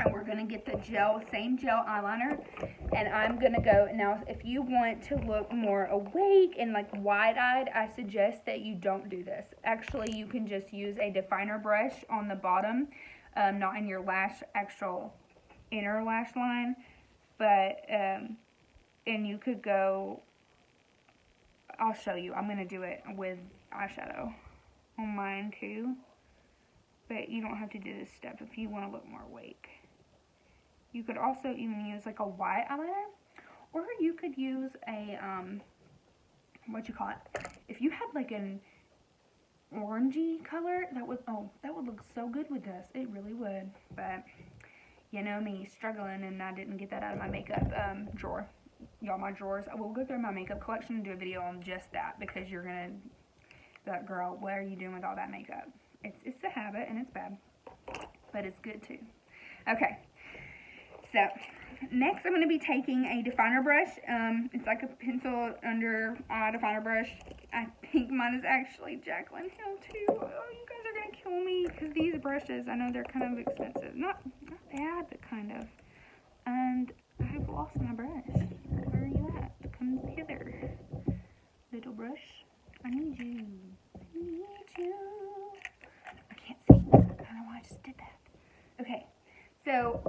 And we're going to get the same gel eyeliner. And I'm going to go, now if you want to look more awake and like wide-eyed, I suggest that you don't do this. Actually, you can just use a definer brush on the bottom, not in your actual inner lash line, but and you could go, I'll show you, I'm going to do it with eyeshadow on mine too, but you don't have to do this step if you want to look more awake. You could also even use like a white eyeliner, or you could use a if you had like an orangey color, that would look so good with this. It really would. But you know me, struggling, and I didn't get that out of my makeup drawer. Y'all, my drawers, I will go through my makeup collection and do a video on just that, because you're gonna be like, girl, what are you doing with all that makeup? It's a habit and it's bad, but it's good too. Okay, so next I'm going to be taking a definer brush. It's like a pencil under eye definer brush. I think mine is actually Jaclyn Hill too. Oh, you guys are going to kill me, because these brushes, I know they're kind of expensive. Not bad, but kind of. And I have lost my brush. Where are you at? Come hither, little brush. I need you. I need you. I can't see. I don't know why I just did that. Okay. So,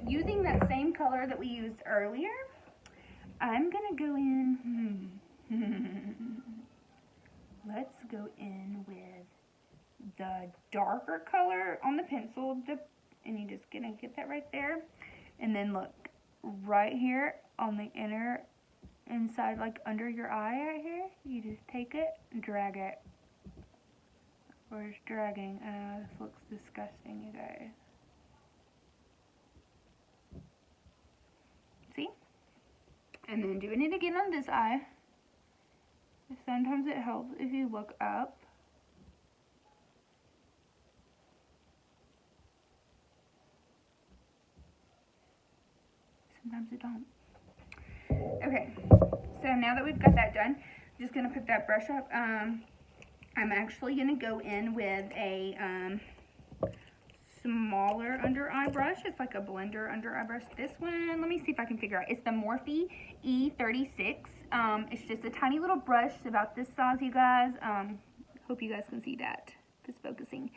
using that same color that we used earlier, I'm going to go in, let's go in with the darker color on the pencil, and you're just going to get that right there, and then look, right here on the inside, like under your eye right here, you just take it and drag it. Where's dragging? This looks disgusting, you guys. See? And then doing it again on this eye. Sometimes it helps if you look up. Sometimes it don't. Okay, so now that we've got that done, I'm just going to put that brush up. I'm actually going to go in with a smaller under eye brush. It's like a blender under eye brush. This one, let me see if I can figure out. It's the Morphe E36. It's just a tiny little brush, about this size, you guys. Hope you guys can see that. Just focusing.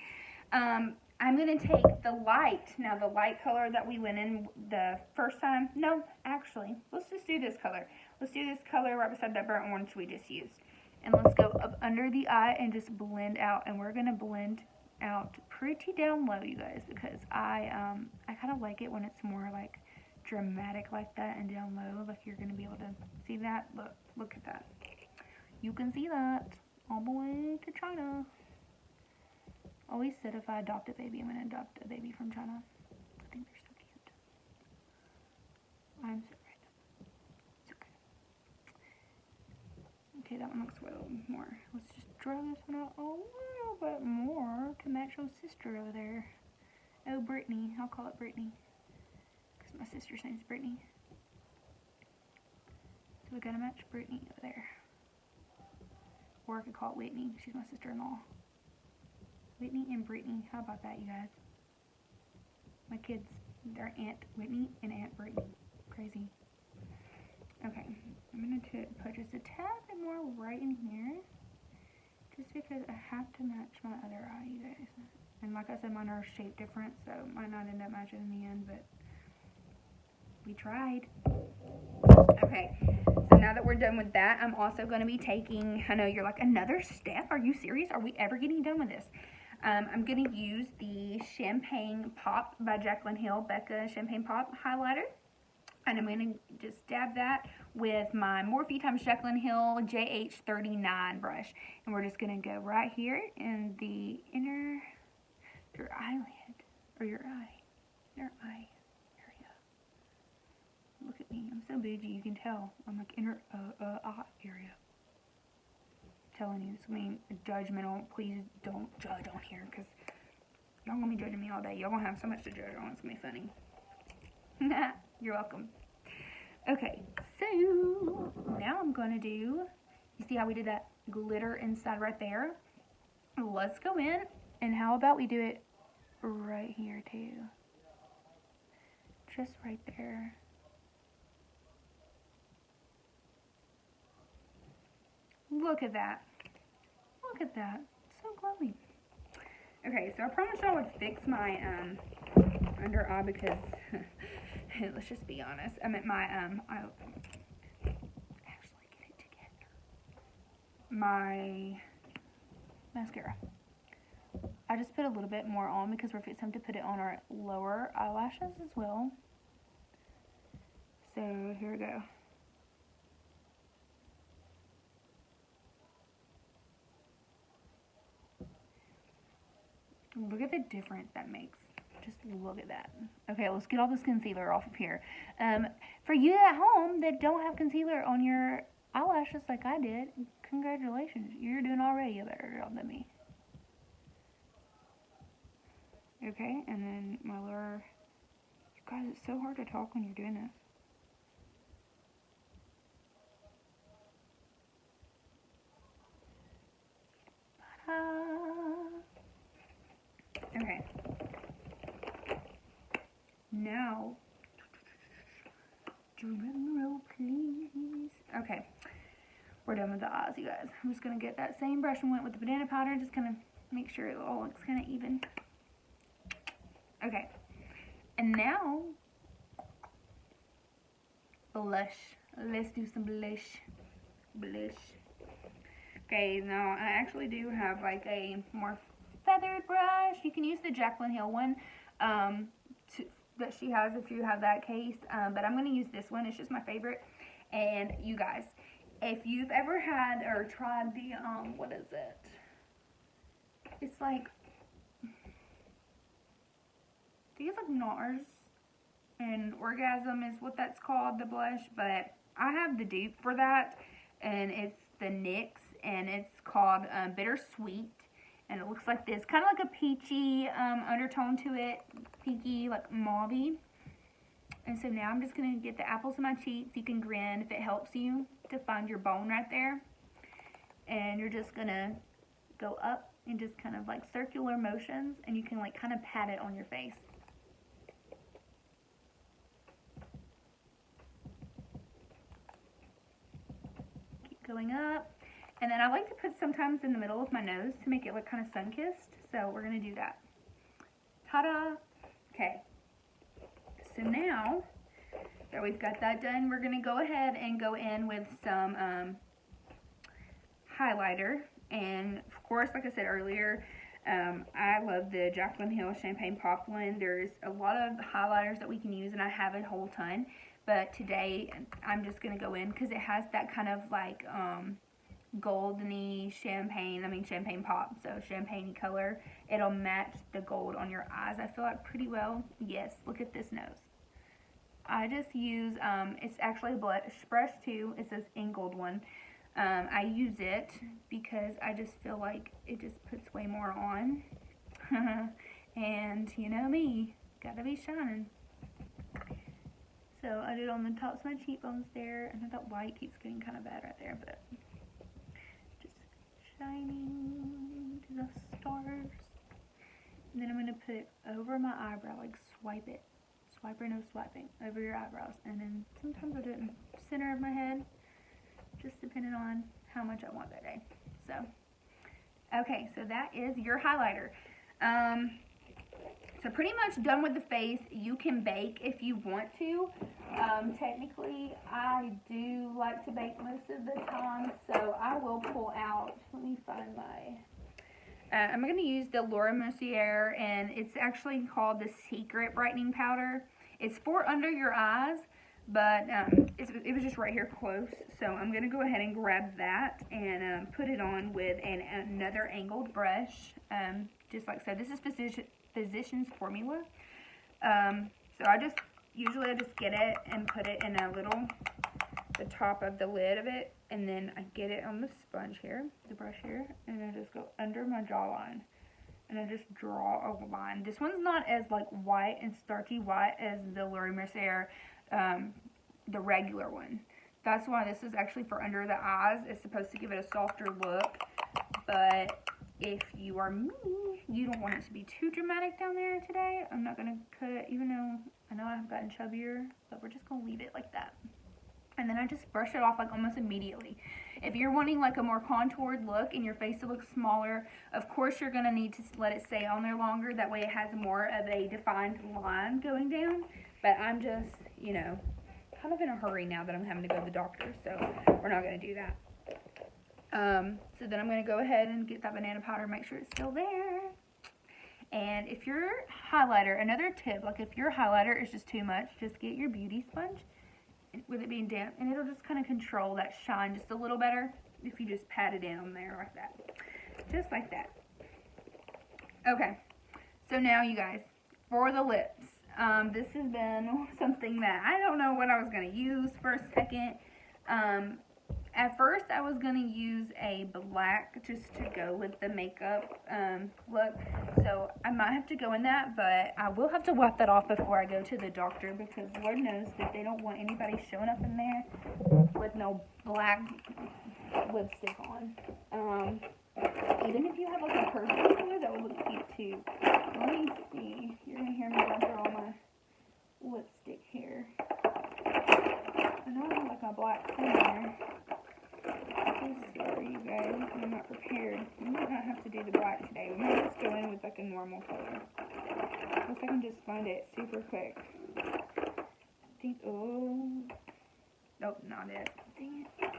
I'm going to take the light. Now, the light color that we went in the first time. No, actually, let's just do this color. Let's do this color right beside that burnt orange we just used. And let's go up under the eye and just blend out. And we're going to blend out pretty down low, you guys, because I kind of like it when it's more like dramatic like that and down low. Like you're going to be able to see that. Look at that. You can see that all the way to China. Always said if I adopt a baby, I'm going to adopt a baby from China. I think they're so cute. I'm so random. It's okay. Okay, that one looks a little more. Let's just draw this one out a little bit more to match your sister over there. Oh, Brittany. I'll call it Brittany, because my sister's name's Brittany. So we gotta match Brittany over there. Or I could call it Whitney. She's my sister-in-law. Whitney and Brittany. How about that, you guys? My kids, they're Aunt Whitney and Aunt Brittany. Crazy. Okay, I'm going to put just a tad bit more right in here. Just because I have to match my other eye, you guys. And like I said, mine are shaped different, so might not end up matching in the end, but we tried. Okay, so now that we're done with that, I'm also going to be taking, I know you're like, another step? Are you serious? Are we ever getting done with this? I'm going to use the Champagne Pop by Jaclyn Hill, Becca Champagne Pop highlighter. And I'm going to just dab that with my Morphe x Jaclyn Hill JH39 brush. And we're just going to go right here in the inner, your eyelid, or your eye area. Look at me, I'm so bougie, you can tell. I'm like inner eye area. I'm telling you, it's going to be judgmental. Please don't judge on here, because y'all going to be judging me all day. Y'all going to have so much to judge on, it's going to be funny. You're welcome. Okay, so now I'm going to do, you see how we did that glitter inside right there? Let's go in, and how about we do it right here too? Just right there. Look at that. Look at that. So glowy. Okay, so I promised y'all would fix my under eye because let's just be honest. I meant my actually get it together. My mascara. I just put a little bit more on because we're fixing to put it on our lower eyelashes as well. So here we go. Look at the difference that makes. Just look at that. Okay, let's get all this concealer off of here. For you at home that don't have concealer on your eyelashes like I did, congratulations. You're doing already a better job than me. Okay, and then my lower... You guys, it's so hard to talk when you're doing this. Okay. Now, drum roll, please. Okay, we're done with the eyes, you guys. I'm just gonna get that same brush and went with the banana powder. Just gonna make sure it all looks kind of even. Okay, and now blush. Let's do some blush. Okay, now I actually do have like a more feathered brush. You can use the Jaclyn Hill one that she has if you have that case, but I'm going to use this one. It's just my favorite. And you guys, if you've ever had or tried the, what is it? It's like, I think it's like NARS, and Orgasm is what that's called, the blush, but I have the dupe for that, and it's the NYX, and it's called Bittersweet, and it looks like this, kind of like a peachy undertone to it, pinky, like mauve-y. And so now I'm just going to get the apples of my cheeks. You can grin if it helps you to find your bone right there, and you're just going to go up in just kind of like circular motions, and you can like kind of pat it on your face. Going up, and then I like to put sometimes in the middle of my nose to make it look kind of sun-kissed, so we're going to do that. Ta-da! Okay, so now that we've got that done, we're going to go ahead and go in with some highlighter, and of course, like I said earlier, I love the Jaclyn Hill Champagne Pop one. There's a lot of highlighters that we can use, and I have a whole ton. But today, I'm just going to go in because it has that kind of like goldeny champagne pop, so champagne color. It'll match the gold on your eyes, I feel like, pretty well. Yes, look at this nose. I just use, it's actually a blush brush too. It says angled one. I use it because I just feel like it just puts way more on. And you know me, gotta be shining. So So I did on the tops of my cheekbones there, and that white keeps getting kind of bad right there, but just shining to the stars. And then I'm going to put it over my eyebrow, like swipe it. Swipe or no swiping over your eyebrows. And then sometimes I do it in the center of my head, just depending on how much I want that day. So, okay, so that is your highlighter. So pretty much done with the face. You can bake if you want to. Technically, I do like to bake most of the time, so I will pull out, let me find my, I'm going to use the Laura Mercier, and it's actually called the Secret Brightening Powder. It's for under your eyes, but it was just right here close, so I'm going to go ahead and grab that and put it on with another angled brush, just like so. This is Physician's Formula. So I just get it and put it in the top of the lid of it, and then I get it on the sponge here, the brush here, and I just go under my jawline, and I just draw a line. This one's not as like white and starchy white as the Laura Mercier, the regular one. That's why this is actually for under the eyes. It's supposed to give it a softer look, but if you are me, you don't want it to be too dramatic down there today. I'm not going to cut it, even though I know I've gotten chubbier, but we're just going to leave it like that. And then I just brush it off like almost immediately. If you're wanting like a more contoured look and your face to look smaller, of course you're going to need to let it stay on there longer. That way it has more of a defined line going down. But I'm just, you know, kind of in a hurry now that I'm having to go to the doctor, so we're not going to do that. So then I'm going to go ahead and get that banana powder, make sure it's still there. And if your highlighter, another tip, like if your highlighter is just too much, just get your beauty sponge with it being damp, and it'll just kind of control that shine just a little better if you just pat it in on there like that. Just like that. Okay, so now you guys, for the lips, this has been something that I don't know what I was going to use for a second. At first, I was going to use a black just to go with the makeup look. So I might have to go in that, but I will have to wipe that off before I go to the doctor, because Lord knows that they don't want anybody showing up in there with no black lipstick on. Even if you have like a purple color, that would look cute too. Let me see. You're going to hear me run through all my lipstick here. I know I have like a black somewhere. I'm sorry, you guys. I'm not prepared. I might not have to do the black today. We might just go in with like a normal color. Unless I can just find it super quick. I think, oh. Nope, not it. Dang it.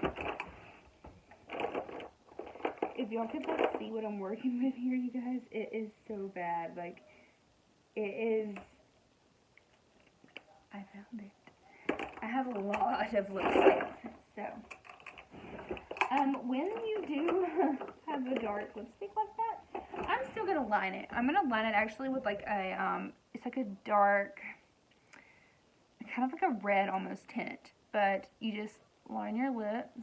If y'all could like see what I'm working with here, you guys, it is so bad. Like, it is. I found it. I have a lot of lipsticks, so. When you do have a dark lipstick like that, I'm still going to line it. I'm going to line it actually with like a, it's like a dark, kind of like a red almost tint. But you just line your lips.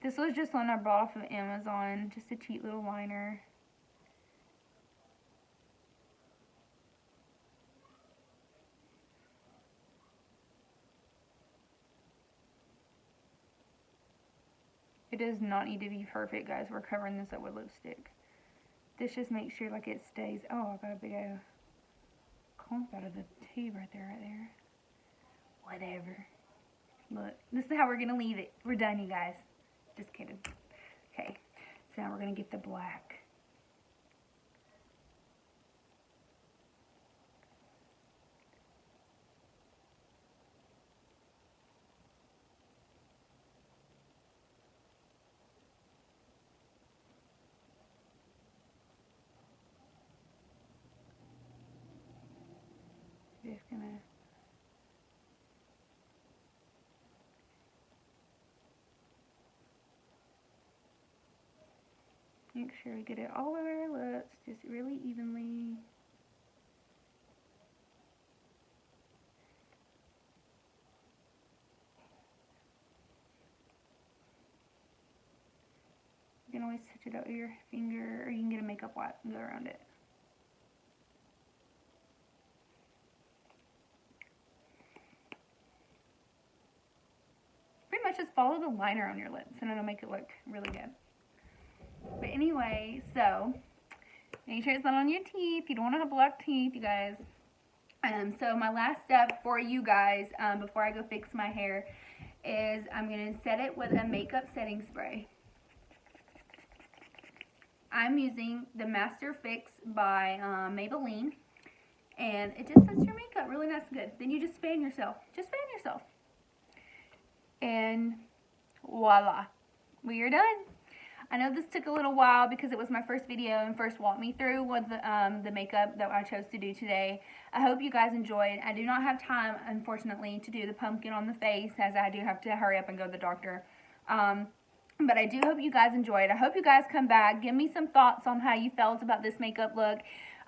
This was just one I bought off of Amazon, just a cheap little liner. It does not need to be perfect, guys. We're covering this up with lipstick. This just makes sure like it stays. Oh, I got a big clump out of the tube right there. Whatever. Look, this is how we're gonna leave it. We're done, you guys. Just kidding. Okay, so now we're gonna get the black. Just gonna make sure we get it all over our lips, just really evenly. You can always touch it out with your finger, or you can get a makeup wipe and go around it. follow the liner on your lips and it'll make it look really good. But anyway, so make sure it's not on your teeth. You don't want to have black teeth, you guys. So my last step for you guys before I go fix my hair is I'm going to set it with a makeup setting spray. I'm using the Master Fix by Maybelline, and it just sets your makeup really nice and good. Then you just fan yourself. Just fan yourself. And voila, we are done. I know this took a little while because it was my first video and first walk me through with the makeup that I chose to do today. I hope you guys enjoyed. I do not have time, unfortunately, to do the pumpkin on the face, as I do have to hurry up and go to the doctor. But I do hope you guys enjoyed. I hope you guys come back. Give me some thoughts on how you felt about this makeup look.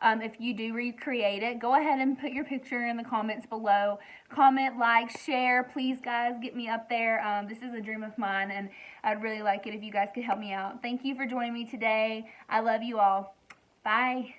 If you do recreate it, go ahead and put your picture in the comments below. Comment, like, share. Please, guys, get me up there. This is a dream of mine, and I'd really like it if you guys could help me out. Thank you for joining me today. I love you all. Bye.